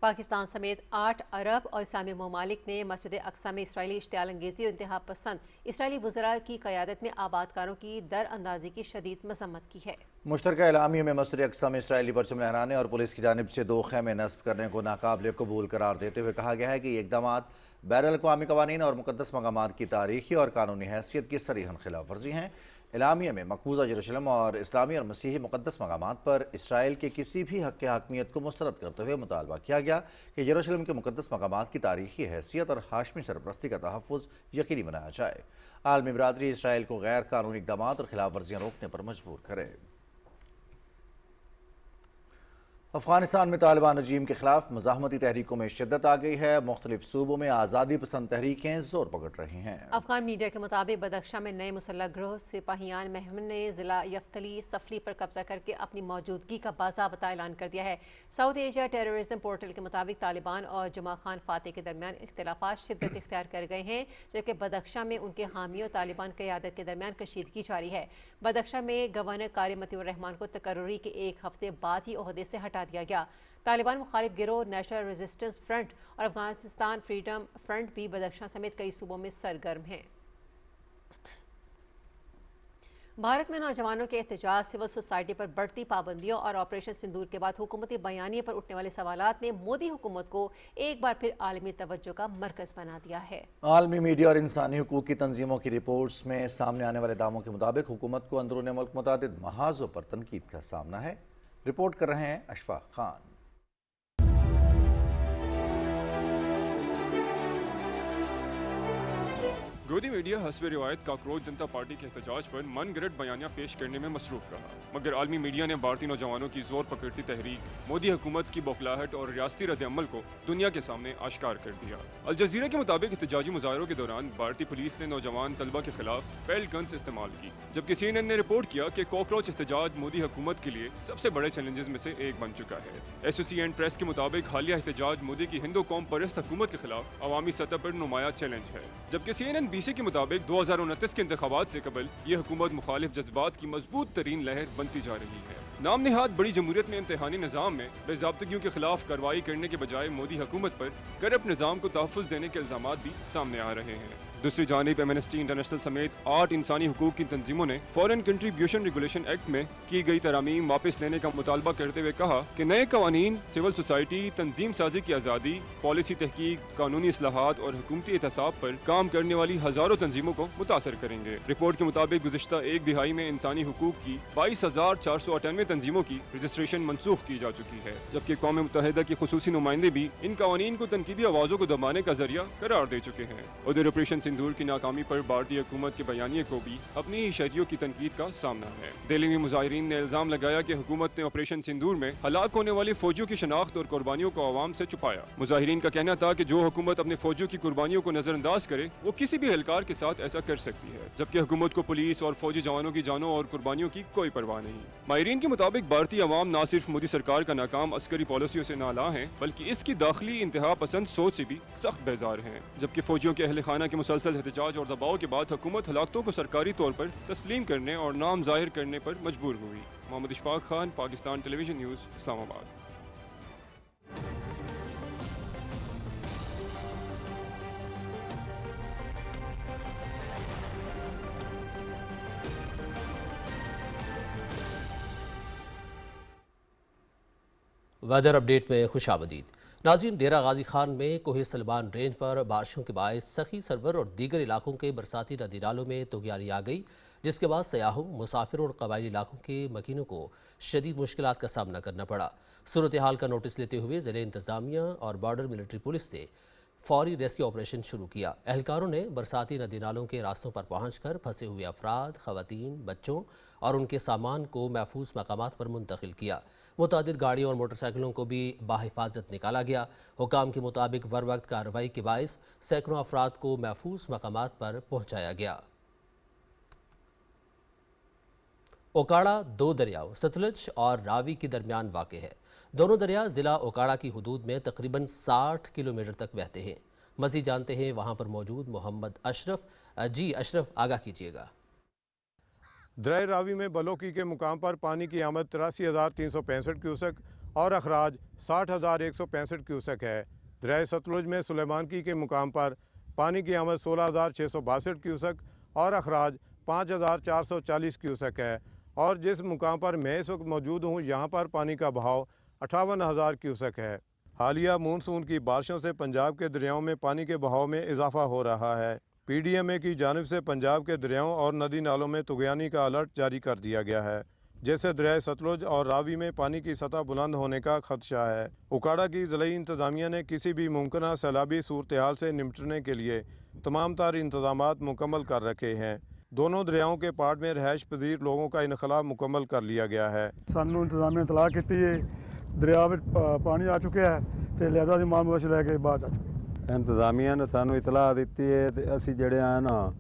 S1: पाकिस्तान समेत 8 अरब और इस्लामी ममालिक ने मस्जिद अक्सा में इसराइली इश्तियाल अंगेज़ी और इंतहा पसंद इसराइली वज़रा की क़यादत में आबादकारों की दर अंदाजी की शदीद मज़म्मत की है।
S2: मुश्तरका एलामिया में मस्जिद अक्सा में इसराइली परचम लहराने और पुलिस की जानिब से 2 ख़ैमे नस्ब करने को नाकाबिल कबूल करार देते हुए कहा गया है कि ये इक़दामात बैनुल-अक़वामी क़वानीन और मुक़द्दस मक़ामात की तारीख़ी और कानूनी हैसियत की सरीहन खिलाफ वर्जी हैं। एलामिया में मकबूजा यरूशलेम और इस्लामी और मसीही मुक़द्दस मक़ामात पर इसराइल के किसी भी हक़ हक़मियत को मुस्तरद करते हुए मुतालबा किया गया कि यरूशलेम के मुक़द्दस मक़ामात की तारीख़ी हैसियत और हाशमी सरपरस्ती का तहफ़्फ़ुज़ यकीनी बनाया जाए। आलमी बिरादरी इसराइल को गैर कानूनी इक़दामात और खिलाफ वर्जियाँ रोकने पर मजबूर करे। अफगानिस्तान में तालिबान रजीम के खिलाफ मज़ाहमती तहरीकों में शिद्दत आ गई है। मुख्तलिफ सूबों में आज़ादी पसंद तहरीकें जोर पकड़ रही हैं।
S1: अफगान मीडिया के मुताबिक बदख्शां में नए मुसल्लह ग्रोह सिपाहियान महमन ने ज़िला यफ्तली सफली पर कब्जा करके अपनी मौजूदगी का बाज़ाबता ऐलान कर दिया है। साउथ एशिया टेररिज्म पोर्टल के मुताबिक तालिबान और जुमा खान फातेह के दरमियान इख्तिलाफात शिद्दत इख्तियार कर गए हैं, जबकि बदख्शां में उनके हामी और तालिबान क़यादत के दरमियान कशीदगी जारी है। बदख्शां में गवर्नर कारी मतीउर रहमान को तकर्रुरी के 1 हफ्ते बाद ही ओहदे से हटा दिया गया। तालिबान मुखालिफ गिरोह नेशनल रेजिस्टेंस फ्रंट और अफगानिस्तान फ्रीडम फ्रंट भी बदख्शां समेत कई सूबों में सरगर्म हैं। भारत में नौजवानों के एहतजाज, सिविल सोसाइटी पर बढ़ती पाबंदियों और ऑपरेशन सिंदूर के बाद हुकूमती बयानिए पर उठने वाले सवालात ने मोदी हुकूमत को एक बार फिर आलमी तवज्जो का मरकज बना दिया है।
S2: आलमी मीडिया और इंसानी हुकूक की तंजीमों की रिपोर्ट्स में सामने आने वाले दावों के मुताबिक हुकूमत को अंदरूनी मुल्क मुतादिद महाजों पर तनकीद का सामना है। रिपोर्ट कर रहे हैं अशफाक खान।
S5: गोदी मीडिया हस्ब रिवायत काकरोच जनता पार्टी के एहतजाज पर मन गरट बयानिया पेश करने में मसरूफ रहा, मगर आलमी मीडिया ने भारतीय नौजवानों की जोर पकड़ती तहरीक, मोदी हुकूमत की बौखलाहट और रियासती रद्द-ए-अमल को दुनिया के सामने आश्कार कर दिया। अल जज़ीरा के मुताबिक एहतजाजी मुजाहरों के दौरान भारतीय पुलिस ने नौजवान तलबा के खिलाफ पेल्ट गन्स इस्तेमाल की, जबकि CNN ने रिपोर्ट किया कि कॉकरोच एहतजाज मोदी हुकूमत के लिए सबसे बड़े चैलेंजेस में से एक बन चुका है। एसोसिएटेड प्रेस के मुताबिक हालिया एहतजाज मोदी की हिंदू कौम परस्त हुकूमत के खिलाफ अवामी सतह पर नुमाया चैलेंज है, जबकि CNN BC के मुताबिक 2029 के इंतखाबात से कबल ये हुकूमत मुखालिफ जज्बात की मजबूत तरीन लहर बनती जा रही है। नाम नेहाद बड़ी जमहूरियत में इम्तिहानी निज़ाम में बेज़ाब्तगियों के खिलाफ कार्रवाई करने के बजाय मोदी हुकूमत पर करप्ट निज़ाम को तहफ़्फ़ुज़ देने के इल्ज़ामात भी सामने आ रहे हैं। दूसरी जानिब एमनेस्टी इंटरनेशनल समेत 8 इंसानी हुकूक की तंजीमों ने फॉरेन कंट्रीब्यूशन रेगुलेशन एक्ट में की गई तरामीम वापस लेने का मुतालबा करते हुए कहा कि नए कवानीन सिविल सोसाइटी, तंजीम साजी की आज़ादी, पॉलिसी तहकीक, कानूनी इस्लाहात और हुकूमती एहतसाब पर काम करने वाली हज़ारों तंजीमों को मुतासर करेंगे। रिपोर्ट के मुताबिक गुज़िश्ता एक दिहाई में इंसानी हुकूक की 22,498 तंजीमों की रजिस्ट्रेशन मनसूख की जा चुकी है, जबकि कौम मुत्तहिदा की खुसूसी नुमाइंदे भी इन कवानीन को तनकीदी आवाज़ों को दबाने का जरिया करार दे चुके हैं। उधर ऑपरेशन सिंदूर की नाकामी पर भारतीय हुकूमत के बयानिए को भी अपनी ही शहरियों की तनकीद का सामना है। दिल्ली में मुजाहिरीन ने इल्जाम लगाया कि हुकूमत ने ऑपरेशन सिंदूर में हलाक होने वाली फौजियों की शनाख्त और कुर्बानियों को आवाम से छुपाया। मुजाहिरीन का कहना था कि जो हुकूमत अपने फौजियों की कुर्बानियों को नजरअंदाज करे वो किसी भी एहलकार के साथ ऐसा कर सकती है, जबकि हुकूमत को पुलिस और फौजी जवानों की जानों और कुर्बानियों की कोई परवाह नहीं। माहिरीन के मुताबिक भारतीय अवाम न सिर्फ मोदी सरकार का नाकाम अस्करी पॉलिसियों से नाला है, बल्कि इसकी दाखिली इंतहा पसंद सोच से भी सख्त बेजार हैं। जबकि फौजियों के अहल खाना के मुसलसल एहतजाज और दबाव के बाद हुकूमत हलाकतों को सरकारी तौर पर तस्लीम करने और नाम जाहिर करने पर मजबूर हुई। Mohammad Ishfaq Khan, Pakistan television news, Islamabad.
S4: Weather update में खुशामदीद। नाज़रीन, डेरा गाजी खान में कोहे सलमान रेंज पर बारिशों के बायस सखी सरवर और दीगर इलाकों के बरसाती नदी नालों में तुगयानी आ गई, जिसके बाद सयाहों, मुसाफिरों और कबायली इलाकों के मकीनों को शदीद मुश्किलात का सामना करना पड़ा। सूरत हाल का नोटिस लेते हुए ज़िले इंतज़ामिया और बॉर्डर मिलिट्री पुलिस ने फौरी रेस्क्यू ऑपरेशन शुरू किया। एहलकारों ने बरसाती नदी नालों के रास्तों पर पहुंचकर फंसे हुए अफराद, खवातीन, बच्चों और उनके सामान को महफूज मकामात पर मुंतकिल किया। मुतादिद गाड़ियों और मोटरसाइकिलों को भी बाहिफाजत निकाला गया। हुकाम के मुताबिक वर वक्त कार्रवाई के बायस सैकड़ों अफराद को महफूज मकामात पर पहुंचाया गया। ओकाड़ा दो दरियाओं सतलज और रावी के दरमियान वाक़ है। दोनों दरिया ज़िला ओकाड़ा की हदूद में तकरीबन 60 किलोमीटर तक बहते हैं। मज़ीद जानते हैं वहाँ पर मौजूद मोहम्मद अशरफ। जी अशरफ, आगाह कीजिएगा।
S6: दरिया रावी में बलोकी के मुकाम पर पानी की आमद 83,365 क्यूसेक और अखराज 60,165 क्यूसेक है। दरिया सतलुज में सुलेमानकी के मुकाम पर पानी की आमद 16,662 क्यूसेक और अखराज 5,440 क्यूसेक है, और जिस मुकाम पर मैं इस वक्त मौजूद हूँ यहाँ पर पानी का बहाव 58,000 क्यूसेक है। हालिया मानसून की बारिशों से पंजाब के दरियाओं में पानी के बहाव में इजाफा हो रहा है। PDMA की जानिब से पंजाब के दरियाओं और नदी नालों में तुगयानी का अलर्ट जारी कर दिया गया है, जैसे दरिया सतलुज और रावी में पानी की सतह बुलंद होने का खदशा है। उकाड़ा की ज़िली इंतज़ामिया ने किसी भी मुमकिन सैलाबी सूरत हाल से निपटने के लिए तमाम तार इंतज़ामात मुकम्मल कर रखे हैं। दोनों दरियाओं के पार्ट में रहायश पजीर लोगों का इनखला मुकम्मल कर लिया गया है।
S7: सानू इंतज़ामिया तलाह की दरिया में पानी आ चुका है तो लिहाजा असीं माल मवेशी लैके बाहर जा चुके।
S8: इंतज़ामिया ने सानू इतलाह दी है तो असी जड़े हैं ना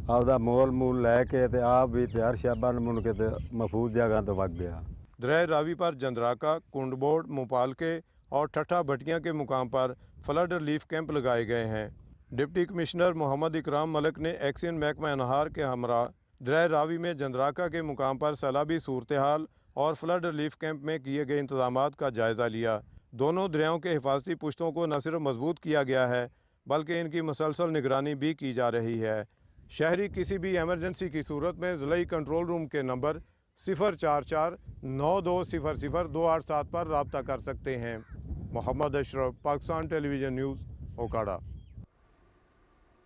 S8: आपदा मोल लैके ते आप भी तैयार शाबान मुन के महफूज जगह तो वग गया।
S6: दरिया रावी पर जंदराका, कुंडबोर्ड, मुपालके और ठट्ठा भटियाँ के मुकाम पर फ्लड रिलीफ कैंप लगाए गए हैं। डिप्टी कमिश्नर मोहम्मद इकराम मलिक ने एक्शन महकमा अनहार के हमरा दरिया रावी में जंदराका के मुकाम पर सैलाबी सूरत हाल और फ्लड रिलीफ कैंप में किए गए इंतजामात का जायज़ा लिया। दोनों दरियाओं के हिफाजती पुश्तों को न सिर्फ मजबूत किया गया है बल्कि इनकी मुसलसल निगरानी भी की जा रही है। शहरी किसी भी एमरजेंसी की सूरत में ज़िले कंट्रोल रूम के नंबर 04492002887 पर रब्ता कर सकते हैं। Mohammad Ashraf, Pakistan television news, Okara.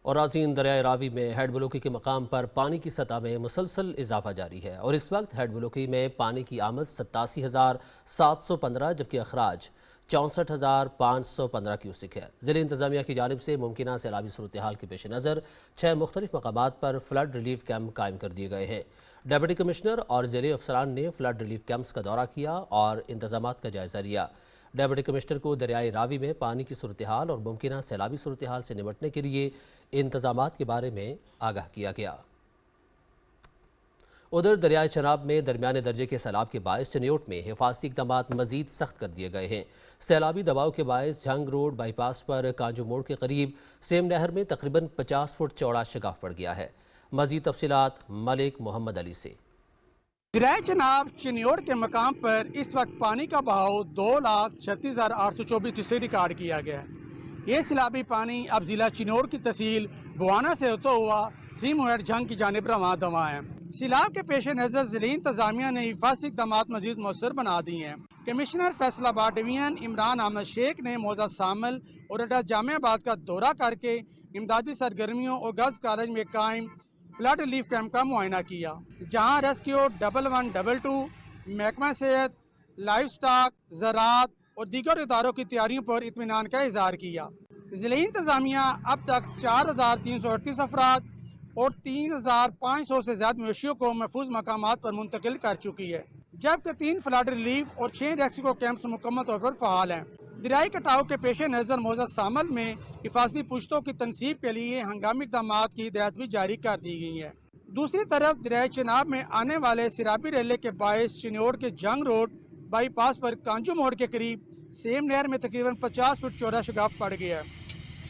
S4: और नाज़रीन, दरिया रावी में हेड बलोकी के मकाम पर पानी की सतह में मुसलसल इजाफा जारी है और इस वक्त हेड बलोकी में पानी की आमद 87,715 जबकि अखराज 64,515 क्यूसिक है। ज़िले इंतज़ामिया की जानिब से मुमकिन सैलाबी सूरत हाल के पेश नज़र 6 मुख्तलिफ मकामात पर फ्लड रिलीफ कैंप कायम कर दिए गए हैं। डिप्टी कमिश्नर और ज़िले अफसरान ने फ्लड रिलीफ कैंप्स का दौरा किया और इंतजामात का जायज़ा लिया। डिप्टी कमिश्नर को दरियाई रावी में पानी की सूरत हाल और मुमकिन सैलाबी सूरत हाल से निपटने के लिए इंतजामात के बारे में आगाह किया गया। उधर दरियाए चनाब में दरमियाने दर्जे के सैलाब के बायस चनियोट में हिफाजती इक़दाम मज़ीद सख्त कर दिए गए हैं। सैलाबी दबाव के बायस झंग रोड बाईपास पर कांजू मोड़ के करीब सेम नहर में तकरीबन 50 फुट चौड़ा शगाफ पड़ गया है। मज़ीद तफसीलात मलिक मोहम्मद अली से।
S9: दरिया चनाब चिन्योड़ के मकाम पर इस वक्त पानी का बहाव 2,36,824 क्यूसेक रिकॉर्ड किया गया है। ये सैलाबी पानी अब जिला चिन्योड़ की तहसील बुआना से होता हुआ 3 मुहैड झंग की जानिब रवां दवा है। सैलाब के पेश नज़र ज़िले इंतज़ामिया ने हिफाजती इक़दाम मज़ीद मौसर बना दिए हैं। कमिश्नर फैसलाबाद डिवीजन इमरान अहमद शेख ने मौजा शामिल और अड्डा जामियाबाद का दौरा करके इमदादी सरगर्मियों और गर्ल्स कॉलेज में कायम फ्लड रिलीफ कैंप का मुआयना किया, जहां रेस्क्यू 1122, महकमा सेहत, लाइफ स्टॉक, ज़राअत और दीगर इदारों की तैयारियों पर इत्मीनान का इजहार किया। ضلعی انتظامیہ اب تک 4,338 افراد اور 3,500 سے زیادہ مویشیوں کو محفوظ مقامات پر منتقل کر چکی ہے، جبکہ 3 فلڈ ریلیف اور 6 ریسکیو کیمپس مکمل طور پر فعال ہیں۔ دریائی کٹاؤ کے پیش نظر موزہ سامل میں حفاظتی پشتوں کی تنصیب کے لیے ہنگامی اقدامات کی ہدایت بھی جاری کر دی گئی ہے۔ دوسری طرف دریائے چناب میں آنے والے سیرابی ریلے کے باعث چنیوڑ کے جنگ روڈ بائی پاس پر کانجو موڑ کے قریب سیم نہر میں تقریباً 50 فٹ چوڑا شگاف پڑ گیا ہے،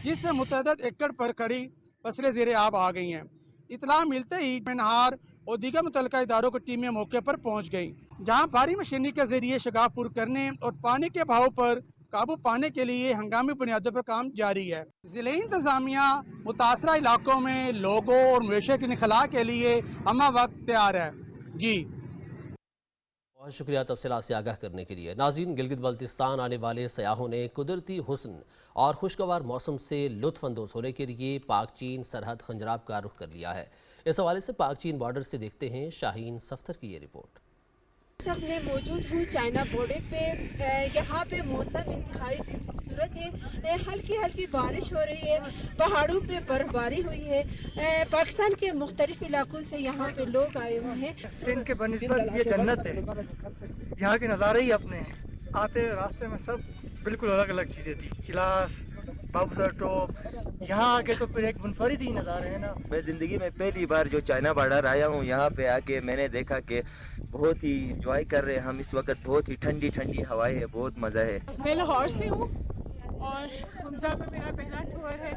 S9: جس سے متعدد ایکڑ پر کھڑی فصلیں زیر آب آ گئی ہیں۔ اطلاع ملتے ہی نہار اور دیگر متعلقہ اداروں کی ٹیمیں موقع پر پہنچ گئیں، جہاں بھاری مشینری کے ذریعے شگاف پر کرنے اور پانی کے بہاؤ پر قابو پانے کے لیے ہنگامی بنیادوں پر کام جاری ہے۔ ضلعی انتظامیہ متاثرہ علاقوں میں لوگوں اور مویشیوں کی انخلاء کے لیے ہمہ وقت تیار ہے۔ جی
S4: بہت شکریہ تفصیلات سے آگاہ کرنے کے لیے۔ ناظرین، گلگت بلتستان آنے والے سیاحوں نے قدرتی حسن اور خوشگوار موسم سے لطف اندوز ہونے کے لیے پاک چین سرحد خنجراب کا رخ کر لیا ہے۔ اس حوالے سے پاک چین بارڈر سے دیکھتے ہیں شاہین صفتر کی یہ رپورٹ۔
S10: اس وقت میں موجود ہوں چائنا بارڈر پہ۔ یہاں پہ موسم انتہائی خوبصورت ہے، ہلکی ہلکی بارش ہو رہی ہے، پہاڑوں پہ برف باری ہوئی ہے۔ پاکستان کے مختلف علاقوں سے یہاں پہ لوگ آئے ہوئے ہیں۔
S11: سندھ کے بنسبت یہ جنت ہے، یہاں کے نظارے ہی اپنے ہیں۔ آتے راستے میں سب بالکل الگ الگ چیزیں تھی، چلاس، بابو سر ٹوپ، یہاں آ کے تو پھر ایک منفرد ہی نظارے ہیں نا۔
S12: میں زندگی میں پہلی بار جو چائنا بارڈر آیا ہوں، یہاں پہ آ کے میں نے دیکھا کہ بہت ہی انجوائے کر رہے ہیں ہم اس وقت، بہت ہی ٹھنڈی ٹھنڈی ہوائیں ہے، بہت مزہ ہے۔
S10: میں لاہور سے ہوں اور حمزہ میں میرا پہلا ٹور ہے۔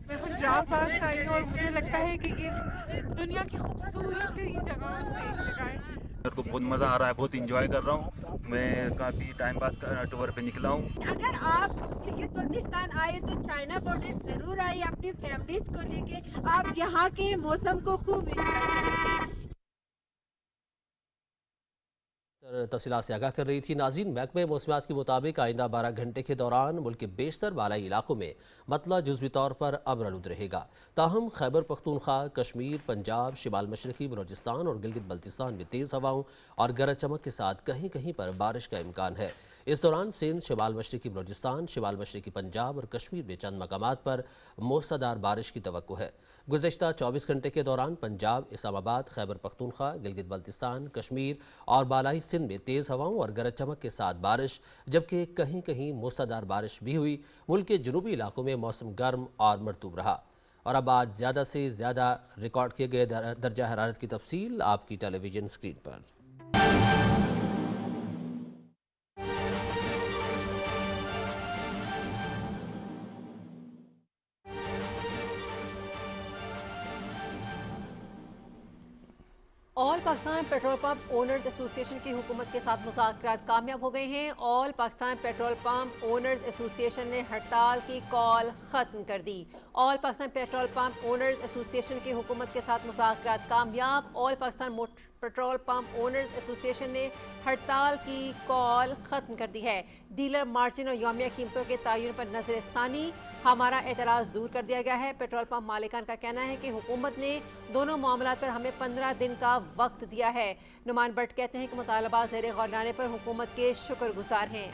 S10: میں خنجراب پاس آئی ہوں اور مجھے لگتا ہے کہ یہ دنیا کی خوبصورت ترین جگہوں سے ایک جگہ ہے۔
S13: میرے کو بہت مزہ آ رہا ہے، بہت انجوائے کر رہا ہوں، میں کافی ٹائم بعد ٹور پہ نکلا ہوں۔
S10: اگر آپ گلگت بلتستان آئے تو چائنا بارڈر ضرور آئے اپنی فیملیز کو لے کے، آپ یہاں کے موسم کو خوب انجوائے۔
S4: تفصیلات سے آگاہ کر رہی تھی ناظرین۔ محکمہ موسمیات کے مطابق آئندہ 12 گھنٹے کے دوران ملک کے بیشتر بالائی علاقوں میں مطلع جزوی طور پر ابرآلود رہے گا، تاہم خیبر پختونخوا، کشمیر، پنجاب، شمال مشرقی بلوچستان اور گلگت بلتستان میں تیز ہواؤں اور گرج چمک کے ساتھ کہیں کہیں پر بارش کا امکان ہے۔ اس دوران سندھ، شمال مشرقی بلوچستان، شمال مشرقی پنجاب اور کشمیر میں چند مقامات پر موسلادھار بارش کی توقع ہے۔ گزشتہ 24 گھنٹے کے دوران پنجاب، اسلام آباد، خیبر پختونخوا، گلگت بلتستان، کشمیر اور بالائی سندھ میں تیز ہواؤں اور گرج چمک کے ساتھ بارش، جبکہ کہیں کہیں موسلادھار بارش بھی ہوئی۔ ملک کے جنوبی علاقوں میں موسم گرم اور مرطوب رہا۔ اور اب آج زیادہ سے زیادہ ریکارڈ کیے گئے درجہ حرارت کی تفصیل آپ کی ٹیلی ویژن اسکرین پر۔
S1: آل پاکستان پیٹرول پمپ اونرز ایسوسی ایشن کی حکومت کے ساتھ مذاکرات کامیاب ہو گئے ہیں۔ آل پاکستان پیٹرول پمپ اونرز ایسوسی ایشن نے ہڑتال کی کال ختم کر دی۔ آل پاکستان پیٹرول پمپ اونرز ایسوسی ایشن کی حکومت کے ساتھ مذاکرات کامیاب۔ آل پاکستان پیٹرول پمپ اونرز ایسوسی ایشن نے ہڑتال کی کال ختم کر دی ہے۔ ڈیلر مارجن اور یومیہ قیمتوں کے تعین پر نظر ثانی، ہمارا اعتراض دور کر دیا گیا ہے۔ پیٹرول پمپ مالکان کا کہنا ہے کہ حکومت نے دونوں معاملات پر ہمیں 15 دن کا وقت دیا ہے۔ نعمان بٹ کہتے ہیں کہ مطالبات زیر غور لانے پر حکومت کے شکر گزار ہیں۔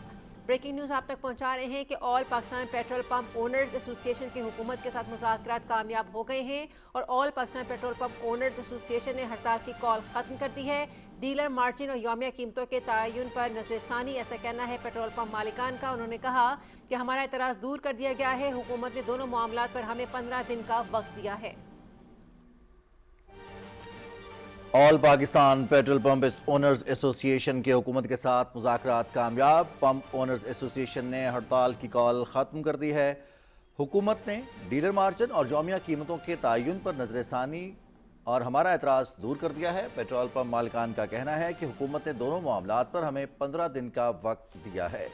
S1: بریکنگ نیوز آپ تک پہنچا رہے ہیں کہ آل پاکستان پیٹرول پمپ اونرز ایسوسی ایشن کی حکومت کے ساتھ مذاکرات کامیاب ہو گئے ہیں اور آل پاکستان پیٹرول پمپ اونرز ایسوسی ایشن نے ہڑتال کی کال ختم کر دی ہے۔ ڈیلر مارجن اور یومیہ قیمتوں کے تعین پر نظر ثانی، ایسا کہنا ہے پیٹرول پمپ مالکان کا۔ انہوں نے کہا کہ ہمارا اعتراض دور کر دیا گیا ہے، حکومت نے دونوں معاملات پر ہمیں 15 دن کا وقت دیا ہے۔
S2: آل پاکستان پیٹرول پمپ اونرز ایسوسی ایشن کے حکومت کے ساتھ مذاکرات کامیاب۔ پمپ اونرز ایسوسی ایشن نے ہڑتال کی کال ختم کر دی ہے۔ حکومت نے ڈیلر مارجن اور یومیہ قیمتوں کے تعین پر نظر ثانی اور ہمارا اعتراض دور کر دیا ہے۔ پیٹرول پمپ مالکان کا کہنا ہے کہ حکومت نے دونوں معاملات پر ہمیں 15 دن کا وقت دیا ہے۔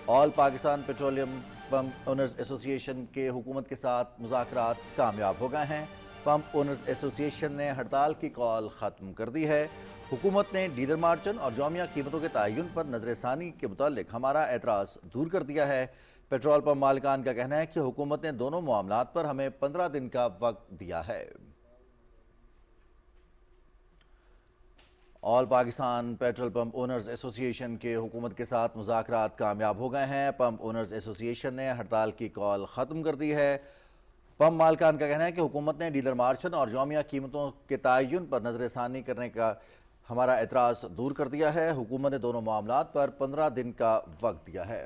S2: آل پاکستان پیٹرولیم پمپ اونرز ایسوسی ایشن کے حکومت کے ساتھ مذاکرات کامیاب ہو گئے ہیں۔ پمپ اونرز ایسوسی ایشن نے ہڑتال کی کال ختم کر دی ہے۔ حکومت نے ڈیلر مارجن اور یومیہ قیمتوں کے تعین پر نظر ثانی کے متعلق ہمارا اعتراض دور کر دیا ہے۔ پیٹرول پمپ مالکان کا کہنا ہے کہ حکومت نے دونوں معاملات پر ہمیں 15 دن کا وقت دیا ہے۔ All Pakistan petrol pump owners association के हुकूमत के साथ मुज़ाकरात कामयाब हो गए हैं। पंप ओनर्स एसोसिएशन ने हड़ताल की कॉल ख़त्म कर दी है। पंप मालकान का कहना है कि हुकूमत ने डीलर मार्जिन और यौमिया कीमतों के तयन पर नज़रसानी करने का हमारा एतराज़ दूर कर दिया है। हुकूमत ने दोनों मामलात पर 15 दिन का वक्त दिया है।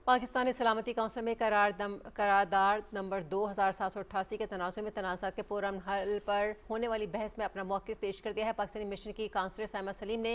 S1: पाकिस्तानी सलामती कौंसिल में करारदाद नंबर 2788 के तनाज़ुर में तनाज़ात के पुरअमन हल पर होने वाली बहस में अपना मौक़िफ़ पेश कर दिया है। पाकिस्तानी मिशन की काउंसलर साइमा सलीम ने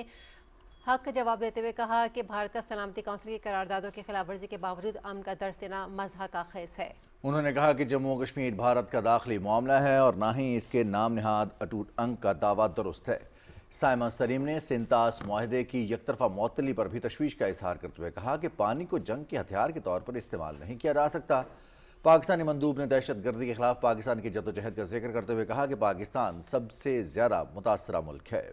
S1: हक का जवाब देते हुए कहा कि भारत का सलामती कौंसिल की करारदादों की खिलाफ वर्जी के बावजूद अमन का दर्ज देना मज़हक का खेस है।
S2: उन्होंने कहा कि जम्मू और कश्मीर भारत का दाखिली मामला है और ना ही इसके नाम नहाद अटूट अंक का दावा दुरुस्त है। साइमा सलीम ने सिंतास मुआहदे की यकतरफा मुअत्तली पर भी तशवीश का इजहार करते हुए कहा कि पानी को जंग के हथियार के तौर पर इस्तेमाल नहीं किया जा सकता। पाकिस्तानी मंदूब ने दहशत गर्दी के खिलाफ पाकिस्तान की जद्दोजहद का जिक्र करते हुए कहा कि पाकिस्तान सबसे ज़्यादा मुतासरा मुल्क है।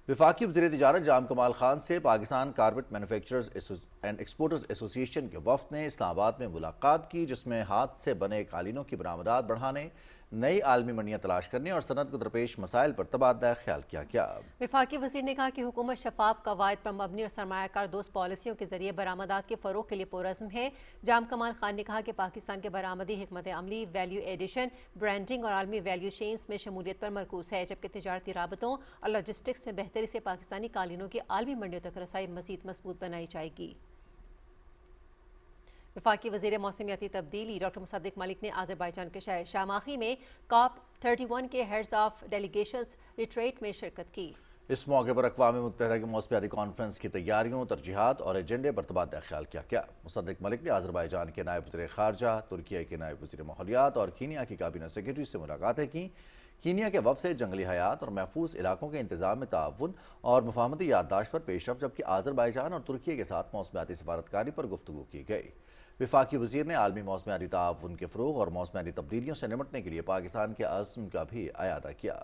S2: वफाकी वज़ीर तिजारत जाम कमाल खान से Pakistan carpet manufacturers and exporters association के वफ़द ने इस्लामाबाद में मुलाकात की, जिसमें हाथ से बने कालीनों की बरामदात बढ़ाने, नई आलमी मंडियाँ तलाश करने और सनत को दरपेश मसाइल पर तबादला ख्याल किया गया।
S1: वफाकी वज़ीर ने कहा कि हुकूमत शफाफ कवायद पर मबनी और सरमायाकार दोस्त पॉलिसियों के जरिए बरामदात के फ़रोग़ के लिए पुरअज़्म है। जाम कमाल खान ने कहा कि पाकिस्तान के बरामदी हिकमत अमली वैल्यू एडिशन, ब्रांडिंग और आलमी वैल्यू चेन्स में शमूलियत पर मरकूज़ है, जबकि तिजारती राबतों और लॉजिस्टिक्स में बेहतरी से पाकिस्तानी कालीनों की आलमी मंडियों तक रसाई मज़ीद मजबूत बनाई जाएगी। वफाकी वज़ीर मौसमियाती तब्दीली डॉक्टर मुसद्दिक मलिक ने आज़रबाईजान के शहर शामाखी में COP31 के हेड्स ऑफ डेलीगेशंस रिट्रीट में शिरकत की।
S2: इस मौके पर अक़वाम मुत्तहिदा की मौसमियाती कॉन्फ्रेंस की तैयारियों, तरजीहात और एजेंडे पर तबादला ख्याल किया गया। मुसद्दिक मलिक ने आज़रबाईजान के नायब वज़ीर ख़ारजा, तुर्किया के नायब वज़ीर माहौलियात और कीनिया की काबीना सेक्रेटरी से मुलाकातें की। कीनिया के वफ़द से जंगली हयात और महफूज इलाकों के इंतज़ाम में ताउन और मुफाहमती याददाश्त पर पेशरफ, जबकि आज़रबाईजान और तुर्किया के साथ मौसमियाती सफारतकारी पर गुफ्तगू की गई। वफाकी वज़ीर ने आलमी मौसमियाती ताउन के फ़रोग़ और मौसमियाती तब्दीलियों से निमटने के लिए पाकिस्तान के अज़्म का भी अयादा किया।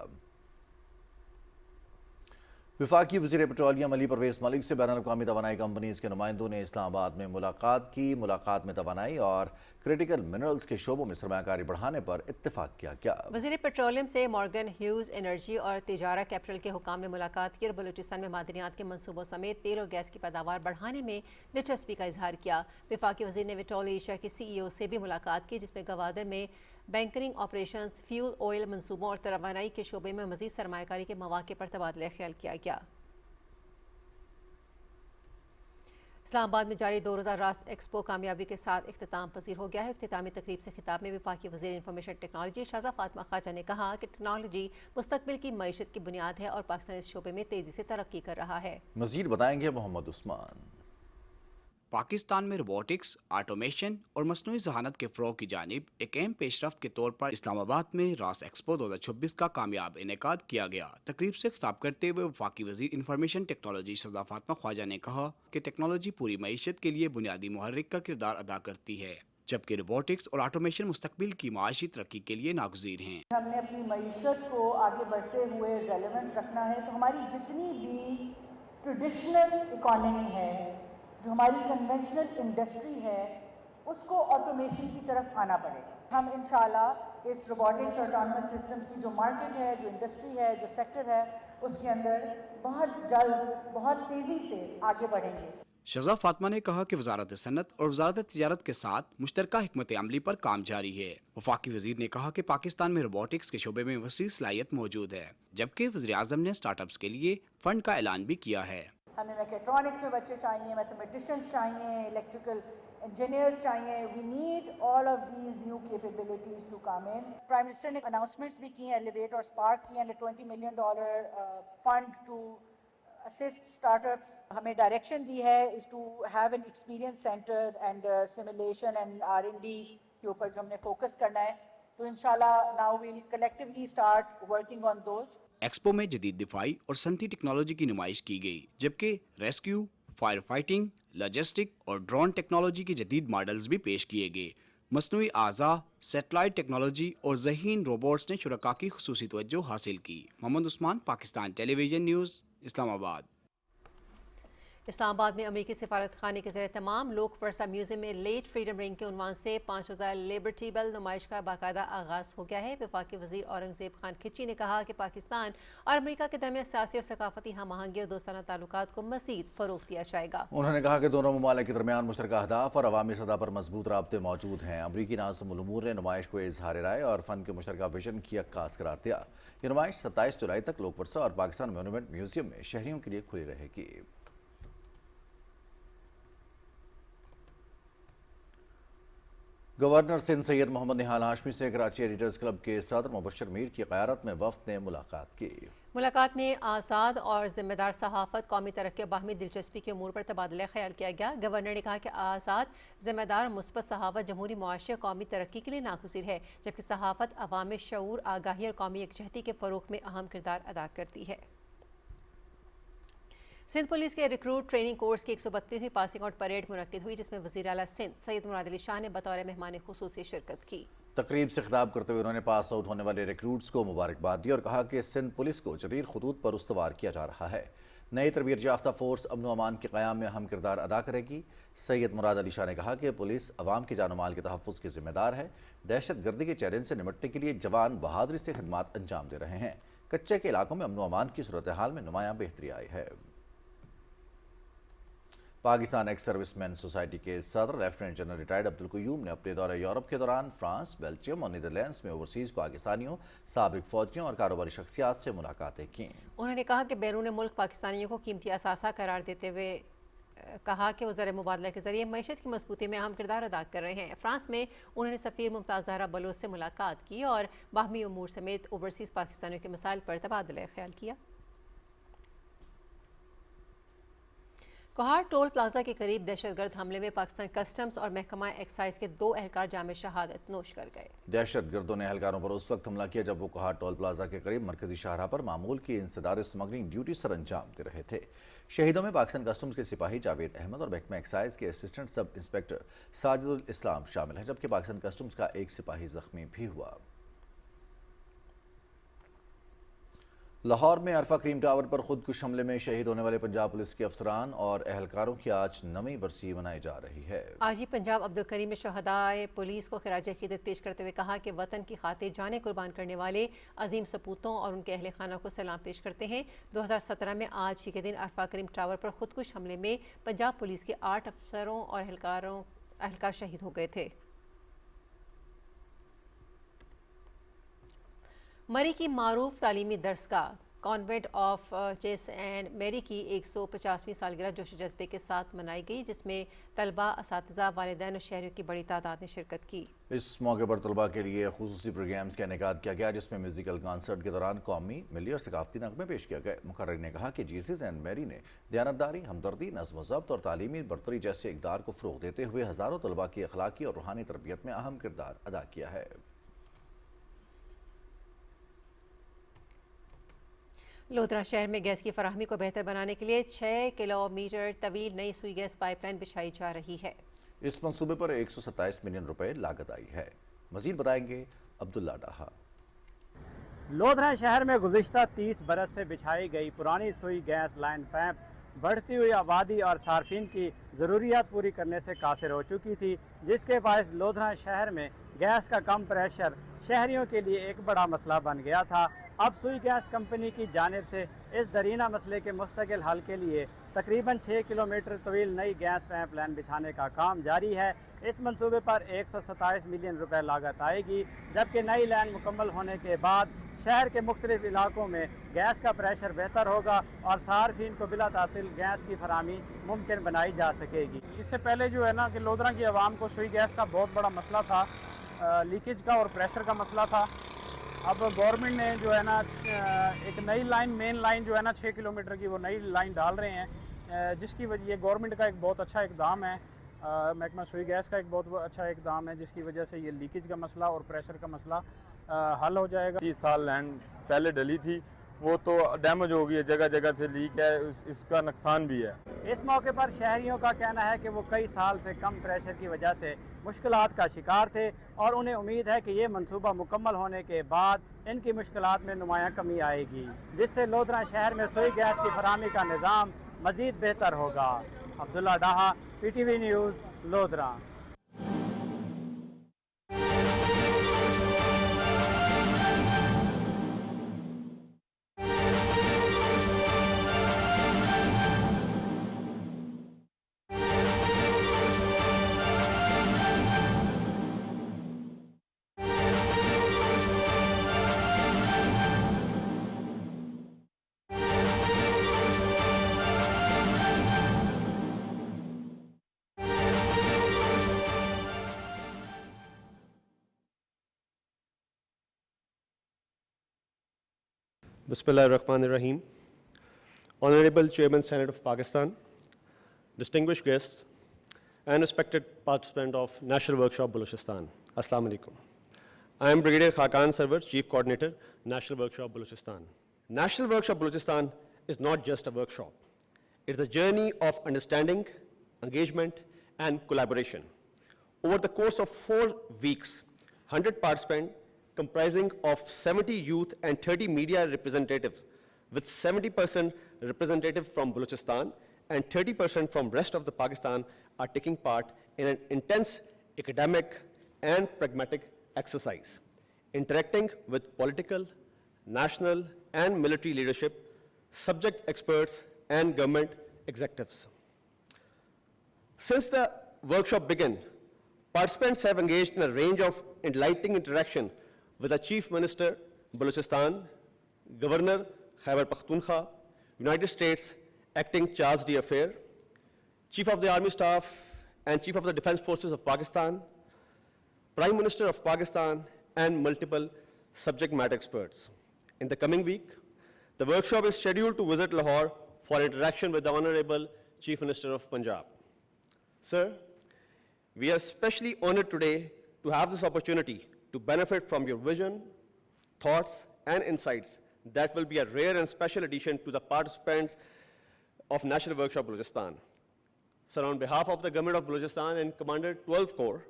S2: वफाकी वज़ीर पेट्रोलियम अली परवेज़ मलिक से बैनुल-अक़वामी तवानाई कंपनीज़ के नुमाइंदों ने इस्लामाबाद में मुलाकात की। मुलाकात में तवानाई और क्रिटिकल मिनरल्स के शोबों में सरमायाकारी बढ़ाने पर इत्तेफाक किया गया।
S1: वज़ीर पेट्रोलियम से मॉर्गन ह्यूज़ एनर्जी और तिजारा कैपिटल के हुकाम ने मुलाकात की और बलूचिस्तान में मादनियात के मनसूबों समेत तेल और गैस की पैदावार बढ़ाने में दिलचस्पी का इजहार किया। वफाकी वज़ीर ने विटोल एशिया के CEO से भी मुलाकात की, जिसमें गवादर में बैंकरिंग ऑपरेशंस, फ्यूल ऑयल मनसूबों और तवानाई के शोबे में मज़ीद सरमायाकारी के मौक़े पर तबादला ख्याल किया गया। इस्लामाबाद में जारी 2 रोज़ा रास एक्सपो कामयाबी के साथ इख्तिताम पजीर हो गया है। इख्तितामी तकरीब से खिताब में वफाकी वज़ीर इंफॉर्मेशन टेक्नोलॉजी शाहज़ा फातिमा ख्वाजा ने कहा कि टेक्नोलॉजी मुस्तकबिल की मईशत की बुनियाद है और पाकिस्तान इस शोबे में तेज़ी से तरक्की कर रहा है।
S2: मज़ीद बताएंगे मोहम्मद उस्मान।
S14: पाकिस्तान में रोबोटिक्स, ऑटोमेशन और मसनूई ज़हानत के फ़रोग़ की जानिब एक अहम पेशरफ्त के तौर पर इस्लामाबाद में रास एक्सपो 2026 का कामयाब इनेकाद किया गया। तकरीब से खिताब करते हुए वफाकी वज़ीर इंफॉर्मेशन टेक्नोलॉजी शाहज़ा फातिमा ख्वाजा ने कहा कि टेक्नोलॉजी पूरी मईशत के लिए बुनियादी मुहर्रिक का किरदार अदा करती है, जबकि रोबोटिक्स और ऑटोमेशन मुस्तकबिल की माशी तरक्की के लिए नागुज़ीर हैं।
S15: हमने अपनी मईशत को आगे बढ़ते हुए रेलेवेंट रखना है, तो हमारी जितनी भी ट्रेडिशनल इकॉनमी है, जो हमारी कन्वेंशनल इंडस्ट्री है, उसको ऑटोमेशन की तरफ आना पड़ेगा। हम इंशाल्लाह इस रोबोटिक्स और ऑटोनमस सिस्टम्स की जो मार्केट है, जो इंडस्ट्री है, जो सेक्टर है, उसके अंदर बहुत जल्द, बहुत तेज़ी से आगे बढ़ेंगे।
S14: शाहज़ा फातिमा ने कहा कि वजारत सनत और वजारत तिजारत के साथ मुश्तरका हिकमत अमली पर काम जारी है। वफाकी वज़ीर ने कहा कि पाकिस्तान में रोबोटिक्स के शोबे में वसी सलाहियत मौजूद है, जबकि वज़ीर आज़म ने स्टार्टअप्स के लिए फ़ंड का ऐलान भी किया है।
S15: हमें मैकेट्रॉनिक्स में बच्चे चाहिए, मैथमेटिशियंस चाहिए, इलेक्ट्रिकल इंजीनियर्स चाहिए। We need all of these new capabilities to come in. Prime minister ने अनाउंसमेंट्स भी की हैं, एलिवेट और स्पार्क की, and $20 million fund to assist startups. हमें डायरेक्शन दी है is to have an experience centre and simulation and R&D के ऊपर जो हमने फोकस करना है, तो इंशाल्लाह now we will collectively start working on those.
S14: Expo में जदीद दिफाई और सनती टेक्नोलॉजी की नुमाइश की गई, जबकि रेस्क्यू, फायर फाइटिंग, लॉजिस्टिक और ड्रोन टेक्नोलॉजी के जदीद मॉडल्स भी पेश किए गए। मसनूई आज़ा, सेटेलाइट टेक्नोलॉजी और ज़हीन रोबोट्स ने शुरका की खुसूसी तवज्जो हासिल की। Muhammad Usman, Pakistan television news, Islamabad.
S1: इस्लामाबाद में अमरीकी सिफारत खाने के ज़रिए तमाम लोक वर्सा म्यूजियम में लेट फ्रीडम रिंग के उन्वान से 5000 लिबर्टी बेल नुमाइश का बाकायदा आगाज़ हो गया है। वफाकी वज़ीर औरंगज़ेब खान खिची ने कहा कि पाकिस्तान और अमरीका के दरमियान सियासी और सकाफती हम आहंगी और दोस्ताना ताल्लुकात को मज़ीद फ़रोग़ दिया जाएगा।
S2: उन्होंने कहा कि दोनों ममालिक के दरमियान मुश्तरका अहदाफ और अवामी सतह पर मजबूत राब्ते मौजूद हैं। अमरीकी नाज़िम उल उमूर ने नुमाइश को इजहार राय और फ़न के मुश्तरका विजन की अक्कास करार दिया। ये नुमाइश 27 जुलाई तक लोक वर्सा और पाकिस्तान मोनूमेंट म्यूजियम में शहरियों के लिए खुली रहेगी। गवर्नर सिंध सैयद मोहम्मद निहाल हाशमी से कराची एडिटर्स क्लब के सदर मुबशर मीर की क़यादत में वफ़द ने मुलाकात की।
S1: मुलाकात में आज़ाद और ज़िम्मेदार सहाफ़त, कौमी तरक्की और बाहमी दिलचस्पी के उमूर पर तबादला ख्याल किया गया। गवर्नर ने कहा कि आज़ाद, ज़िम्मेदार और मुस्बत सहाफ़त जमहूरी मुआशरे और कौमी तरक्की के लिए नागुज़ीर है, जबकि सहाफ़त अवाम में शऊर, आगाही और कौमी यकजहती के फ़रोग़ में अहम किरदार अदा करती है। सिंध पुलिस के रिक्रूट ट्रेनिंग कोर्स की 132वीं पासिंग आउट परेड मुनक्किद हुई, जिसमें वज़ीर आला सिंध सैयद मुराद अली शाह ने बतौर मेहमान खुसूसी शिरकत की।
S2: तकरीब से खिताब करते हुए उन्होंने पास आउट होने वाले रिक्रूट्स को मुबारकबाद दी और कहा कि सिंध पुलिस को जदीद खतूत पर उस्तवार किया जा रहा है। नई तरबियत याफ्ता फोर्स अमन व अमान के क़याम में अहम किरदार अदा करेगी। सैयद मुराद अली शाह ने कहा कि पुलिस अवाम के जान माल के तहफ़्फ़ुज़ की जिम्मेदार है। दहशत गर्दी के चैलेंज से निपटने के लिए जवान बहादुरी से खिदमात अंजाम दे रहे हैं। कच्चे के इलाकों में अमन व अमान की सूरत हाल में नुमायाँ बेहतरी आई है। पाकिस्तान एक्स सर्विसमैन सोसाइटी के सदर lieutenant general retired Abdul Qayyum ने अपने दौरे यूरोप के दौरान फ्रांस, बेल्जियम और नीदरलैंड्स में ओवरसीज़ पाकिस्तानियों, साबिक फ़ौजियों और कारोबारी शख्सियात से मुलाकातें की।
S1: उन्होंने कहा कि बैरून मुल्क पाकिस्तानियों को कीमती असासा करार देते हुए कहा कि वो ज़र मुबादला के ज़रिए मईशत की मजबूती में अहम किरदार अदा कर रहे हैं। फ्रांस में उन्होंने सफ़ीर मुमताज़ ज़हरा बलोच से मुलाकात की और बाहमी उमूर समेत ओवरसीज़ पाकिस्तानियों के मसाइल पर तबादला ख्याल किया। कोहार टोल प्लाजा के करीब दहशतगर्द हमले में पाकिस्तान कस्टम्स और महकमा एक्साइज के 2 एहलकार जामे शहादत नोश कर गए।
S2: दहशतगर्दों ने एहलकारों पर उस वक्त हमला किया जब वो कोहार टोल प्लाजा के करीब मरकजी शाहराह पर मामूल की इंसदार स्मगलिंग ड्यूटी सर अंजाम दे रहे थे। शहीदों में पाकिस्तान कस्टम्स के सिपाही जावेद अहमद और महकमा एक्साइज के असिस्टेंट सब इंस्पेक्टर साजिदुल इस्लाम शामिल है, जबकि पाकिस्तान कस्टम्स का एक सिपाही जख्मी भी हुआ। लाहौर में अरफा क्रीम टावर पर खुदकुश हमले में शहीद होने वाले पंजाब पुलिस के अफसरान और एहलकारों की आज 9वीं बरसी मनाई जा रही है।
S1: आज ही पंजाब अब्दुल करीम ने शहदाए पुलिस को खिराज अकीदत पेश करते हुए कहा कि वतन की खातिर जानें कुर्बान करने वाले अजीम सपूतों और उनके अहल खाना को सलाम पेश करते हैं। 2017 में आज ही के दिन अरफा क्रीम टावर पर खुदकुश हमले में पंजाब पुलिस के 8 अफसरों और एहलकार शहीद हो गए थे। मरी की मारूफ तालीमी दरसगाह कॉन्वेंट ऑफ जेस एंड मेरी की 150वीं सालगिरह जोश जज्बे के साथ मनाई गई, जिसमें तलबा, असातिज़ा, वालिदैन और शहरियों की बड़ी तादाद ने शिरकत की। इस मौके पर तलबा के लिए खुसूसी प्रोग्राम्स का इनेकाद किया गया, जिसमें म्यूजिकल कॉन्सर्ट के दौरान कौमी, मिली और सकाफती नगमे पेश किए गए। मुकर्रर ने कहा कि जीसस एंड मेरी ने दयानतदारी, हमदर्दी, नज़्म ज़ब्त और तालीमी बरतरी जैसे इक़दार को फ़रोग़ देते हुए हज़ारों तलबा की अखलाकी और रूहानी तरबियत में अहम किरदार अदा किया है। लोधरा शहर में गैस की फराहमी को बेहतर बनाने के लिए 6 किलोमीटर तवील नई सुई गैस पाइपलाइन बिछाई जा रही है। इस मंसूबे पर 127 मिलियन रुपए लागत आई है। मजीद बताएंगे अब्दुल्ला डाहा।
S16: लोधरा शहर में गुज़िश्ता 30 बरस से बिछाई गई पुरानी सुई गैस लाइन पैप बढ़ती हुई आबादी और सार्फिन की ज़रूरियात पूरी करने से कासिर हो चुकी थी, जिसके बायस लोधरा शहर में गैस का कम प्रेशर शहरियों के लिए एक बड़ा मसला बन गया था। अब सुई गैस कंपनी की जानिब से इस दरीना मसले के मुस्तकिल हल के लिए तकरीबन 6 किलोमीटर तवील नई गैस पाइप लाइन बिछाने का काम जारी है। इस मंसूबे पर 127 मिलियन रुपए लागत आएगी, जबकि नई लाइन मुकम्मल होने के बाद शहर के मुख्तलिफ इलाकों में गैस का प्रेशर बेहतर होगा और सार्फिन को बिला तातिल गैस की फराहमी मुमकिन बनाई जा सकेगी।
S17: इससे पहले जो है ना कि लोधरा की आवाम को सुई गैस का बहुत बड़ा मसला था, लीकेज का और प्रेशर का मसला था। अब गवर्नमेंट ने जो है ना एक नई लाइन, मेन लाइन जो है ना 6 किलोमीटर की, वो नई लाइन डाल रहे हैं, जिसकी वजह ये गवर्नमेंट का एक बहुत अच्छा इकदाम है। महकमा सुई गैस का एक बहुत अच्छा इकदाम है, जिसकी वजह से ये लीकेज का मसला और प्रेशर का मसला हल हो जाएगा।
S8: 30 साल लैंड पहले डली थी
S18: وہ تو ڈیمیج ہو گئی ہے, جگہ جگہ سے لیک ہے, اس کا نقصان بھی ہے.
S16: اس موقع پر شہریوں کا کہنا ہے کہ وہ کئی سال سے کم پریشر کی وجہ سے مشکلات کا شکار تھے اور انہیں امید ہے کہ یہ منصوبہ مکمل ہونے کے بعد ان کی مشکلات میں نمایاں کمی آئے گی, جس سے لودھرا شہر میں رسوئی گیس کی فراہمی کا نظام مزید بہتر ہوگا. Abdullah Daha, P T V news, Lodhran.
S19: Bismillah ar-Rahman ar-Rahim. Honorable Chairman, Senate of Pakistan, distinguished guests, and respected participant of National Workshop Balochistan. Assalamu alaikum. I am Brigadier Khaqan Sarwar, Chief Coordinator, National Workshop Balochistan. National Workshop Balochistan is not just a workshop. It is a journey of understanding, engagement, and collaboration. Over the course of 4 weeks, 100 participants comprising of 70 youth and 30 media representatives, with 70% representative from Balochistan and 30% from rest of the Pakistan are taking part in an intense academic and pragmatic exercise, interacting with political, national, and military leadership, subject experts, and government executives. Since the workshop began, participants have engaged in a range of enlightening interaction with the Chief Minister, Balochistan, Governor, Khyber Pakhtunkhwa, United States Acting Charge d'Affaires, Chief of the Army Staff and Chief of the Defense Forces of Pakistan, Prime Minister of Pakistan, and multiple subject matter experts. In the coming week, the workshop is scheduled to visit Lahore for interaction with the Honorable Chief Minister of Punjab. Sir, we are especially honored today to have this opportunity to benefit from your vision, thoughts, and insights that will be a rare and special addition to the participants of National Workshop Balochistan. Sir, on behalf of the Government of Balochistan and Commander 12th Corps,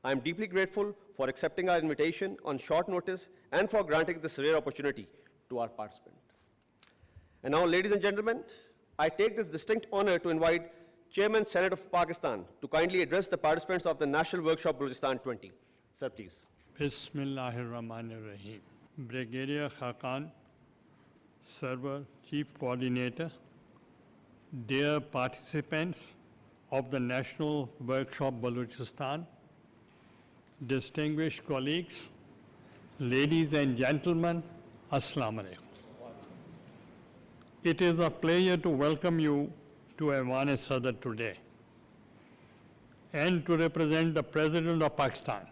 S19: I am deeply grateful for accepting our invitation on short notice and for granting this rare opportunity to our participants. And now, ladies and gentlemen, I take this distinct honor to invite Chairman, Senate of Pakistan to kindly address the participants of the National Workshop Balochistan 20. Sir, please.
S20: Bismillahirrahmanirrahim. Brigadier Khaqan Sarwar, Chief Coordinator, dear participants of the National Workshop Balochistan, distinguished colleagues, ladies and gentlemen, Assalamu alaikum. It is a pleasure to welcome you to Aiwan-e Sadr today and to represent the President of Pakistan,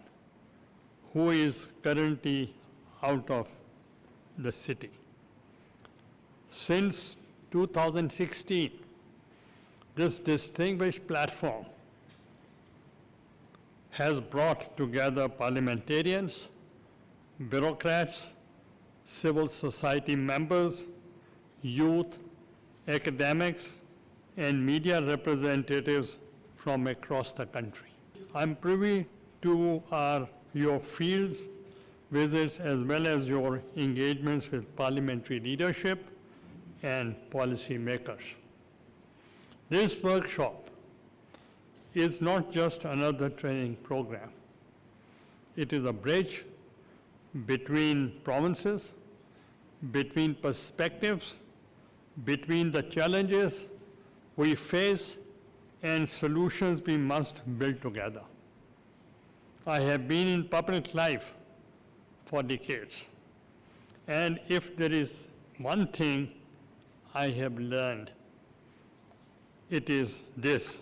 S20: who is currently out of the city. Since 2016, this distinguished platform has brought together parliamentarians, bureaucrats, civil society members, youth, academics, and media representatives from across the country. I'm privy to your fields visits as well as your engagements with parliamentary leadership and policy makers. This workshop is not just another training program. It is a bridge between provinces, between perspectives, between the challenges we face and solutions we must build together. I have been in public life for decades, and if there is one thing I have learned, it is this: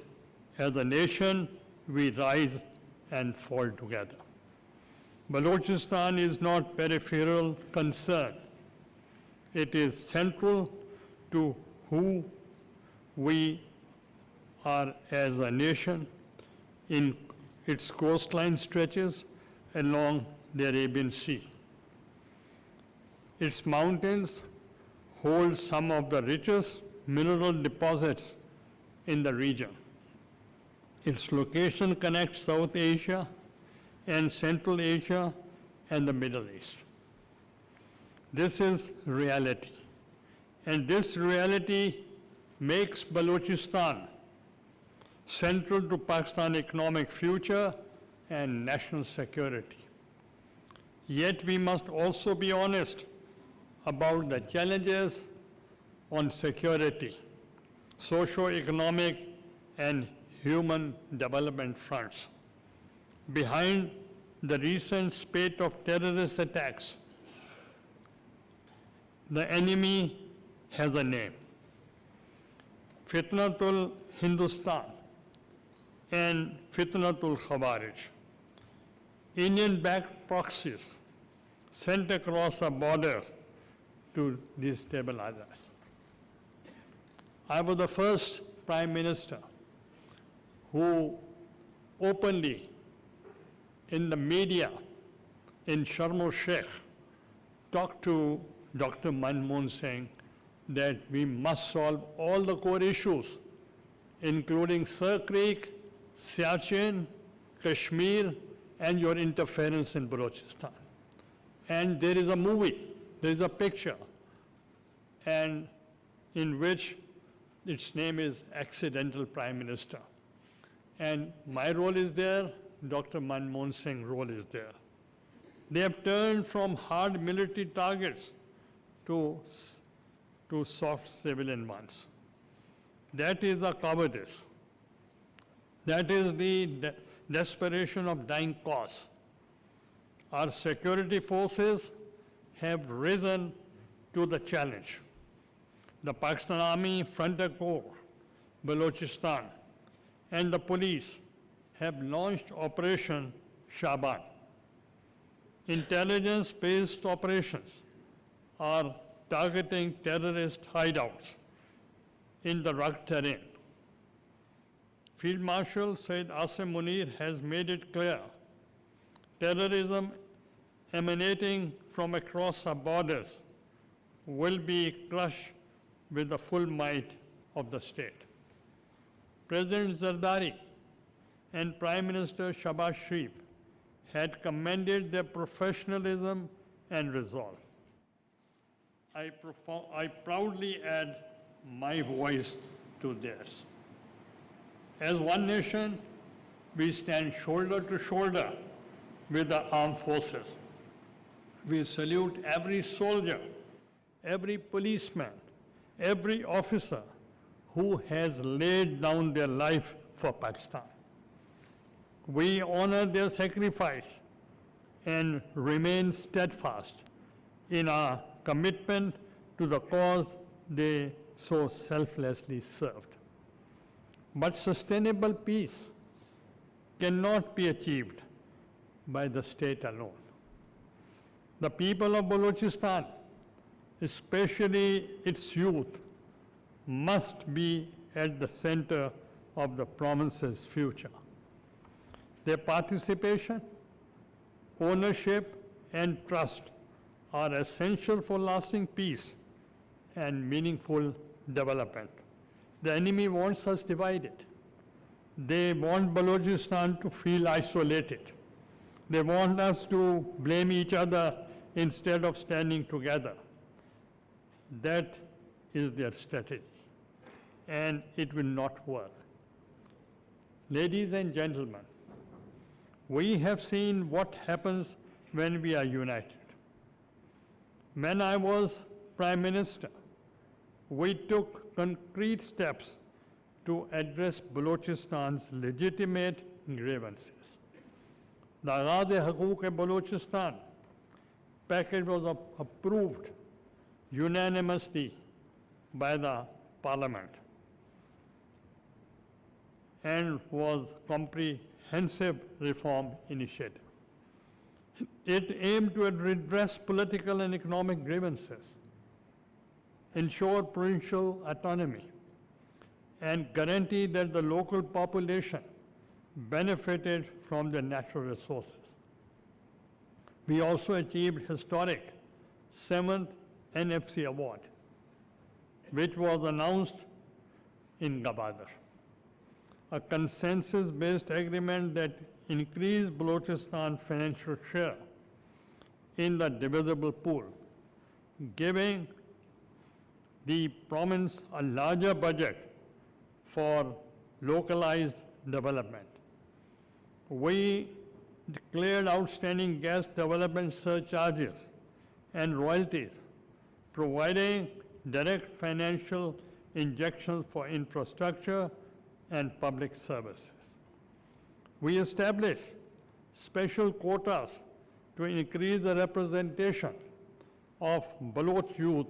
S20: as a nation, we rise and fall together. Balochistan is not peripheral concern. It is central to who we are as a nation in its coastline stretches along the Arabian Sea. Its mountains holds some of the richest mineral deposits in the region. Its location connects South Asia and Central Asia and the Middle East. This is reality. And this reality makes Balochistan central to Pakistan's economic future and national security. Yet we must also be honest about the challenges on security, socio-economic and human development fronts. Behind the recent spate of terrorist attacks, the enemy has a name: Fitnatul Hindustan and Fitnatul Khawarij, Indian-backed proxies sent across the borders to destabilize us. I was the first Prime Minister who openly in the media in Sharm el-Sheikh talked to Dr. Manmohan Singh that we must solve all the core issues, including Sir Creek, Siachen, Kashmir, and your interference in Balochistan. And there is a movie, there is a picture, and in which its name is Accidental Prime Minister. And my role is there, Dr. Manmohan Singh's role is there. They have turned from hard military targets to soft civilian ones. That is the cowardice. That is the desperation of dying cause. Our security forces have risen to the challenge. The Pakistan Army Frontier Corps, Balochistan, and the police have launched Operation Shaban. Intelligence-based operations are targeting terrorist hideouts in the rugged terrain. Field Marshal Syed Asim Munir has made it clear terrorism emanating from across our borders will be crushed with the full might of the state. President Zardari and Prime Minister Shahbaz Sharif had commended their professionalism and resolve. I proudly add my voice to theirs. As one nation, we stand shoulder to shoulder with the armed forces. We salute every soldier, every policeman, every officer who has laid down their life for Pakistan. We honor their sacrifice and remain steadfast in our commitment to the cause they so selflessly served. But sustainable peace cannot be achieved by the state alone. The people of Balochistan, especially its youth, must be at the center of the province's future. Their participation, ownership, and trust are essential for lasting peace and meaningful development. The enemy wants us divided. They want Balochistan to feel isolated. They want us to blame each other instead of standing together. That is their strategy, and it will not work. Ladies and gentlemen, we have seen what happens when we are united. When I was Prime Minister, we took concrete steps to address Balochistan's legitimate grievances. The Aghaaz-e-Huquq Balochistan package was approved unanimously by the Parliament and was comprehensive reform initiative. It aimed to redress political and economic grievances, ensure provincial autonomy, and guarantee that the local population benefited from the natural resources. We also achieved historic 7th NFC award which was announced in Gwadar. A consensus-based agreement that increased Balochistan financial share in the divisible pool, giving the province a larger budget for localized development. We declared outstanding gas development surcharges and royalties, providing direct financial injections for infrastructure and public services. We established special quotas to increase the representation of Baloch youth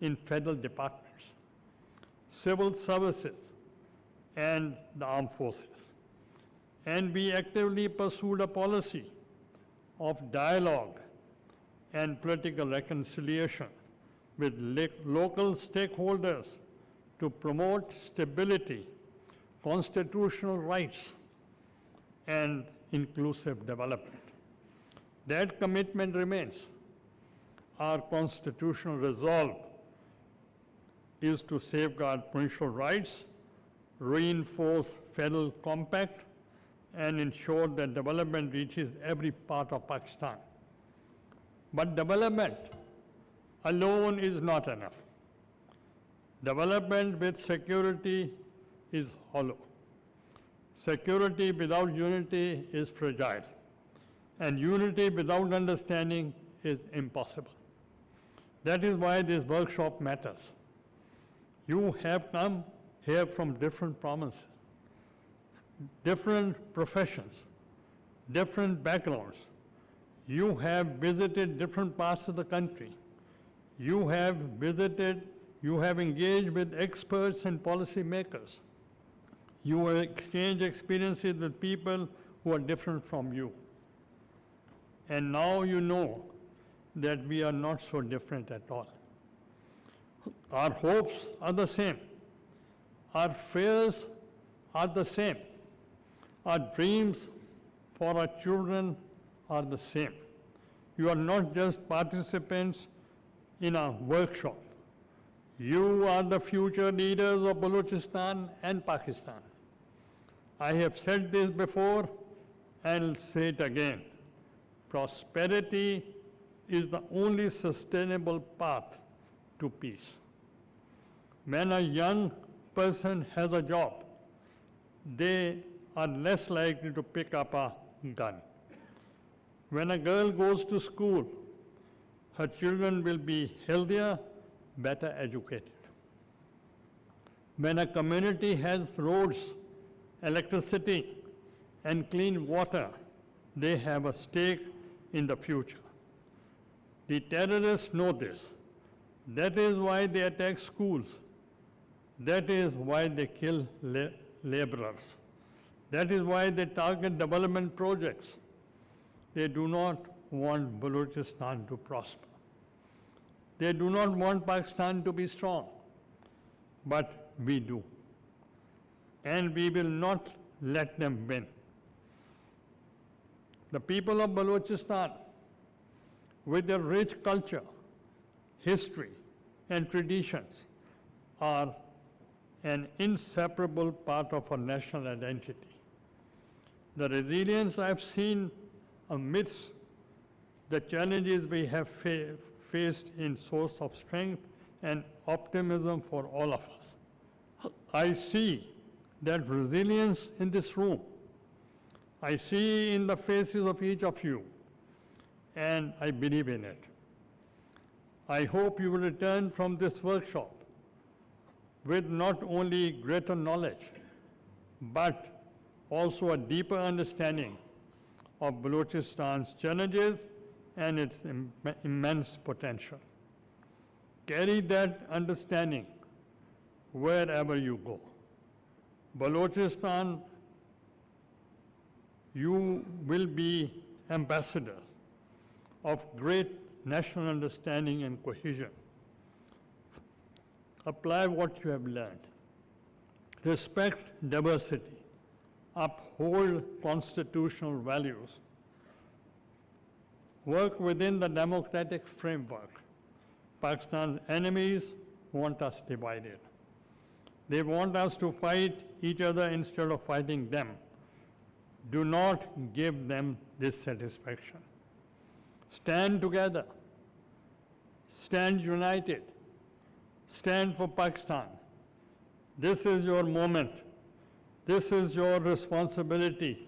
S20: in federal departments, civil services, and the armed forces. And we actively pursued a policy of dialogue and political reconciliation with local stakeholders to promote stability, constitutional rights, and inclusive development. That commitment remains. Our constitutional resolve is to safeguard provincial rights, reinforce federal compact, and ensure that development reaches every part of Pakistan. But development alone is not enough. Development with security is hollow. Security without unity is fragile, and unity without understanding is impossible. That is why this workshop matters. You have come here from different provinces, different professions, different backgrounds. You have visited different parts of the country. You have engaged with experts and policymakers. You have exchanged experiences with people who are different from you. And now you know that we are not so different at all. Our hopes are the same. Our fears are the same. Our dreams for our children are the same. You are not just participants in a workshop. You are the future leaders of Balochistan and Pakistan. I have said this before and I'll say it again. Prosperity is the only sustainable path to peace. When a young person has a job, they are less likely to pick up a gun. When a girl goes to school, her children will be healthier, better educated. When a community has roads, electricity, and clean water, they have a stake in the future. The terrorists know this. That is why they attack schools. That is why they kill laborers. That is why they target development projects. They do not want Balochistan to prosper. They do not want Pakistan to be strong, but we do. And we will not let them win. The people of Balochistan, with their rich culture, history, and traditions, are an inseparable part of our national identity. The resilience I've seen amidst the challenges we have faced in source of strength and optimism for all of us. I see that resilience in this room. I see in the faces of each of you, and I believe in it. I hope you will return from this workshop with not only greater knowledge, but also a deeper understanding of Balochistan's challenges and its immense potential. Carry that understanding wherever you go. Balochistan, you will be ambassadors of great national understanding and cohesion. Apply what you have learned. Respect diversity. Uphold constitutional values. Work within the democratic framework. Pakistan's enemies want us divided. They want us to fight each other instead of fighting them. Do not give them this satisfaction. Stand together. Stand united. Stand for Pakistan. This is your moment. This is your responsibility.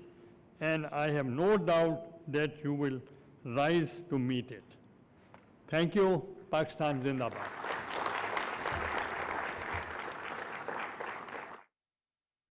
S20: And I have no doubt that you will rise to meet it. Thank you. Pakistan Zindabad.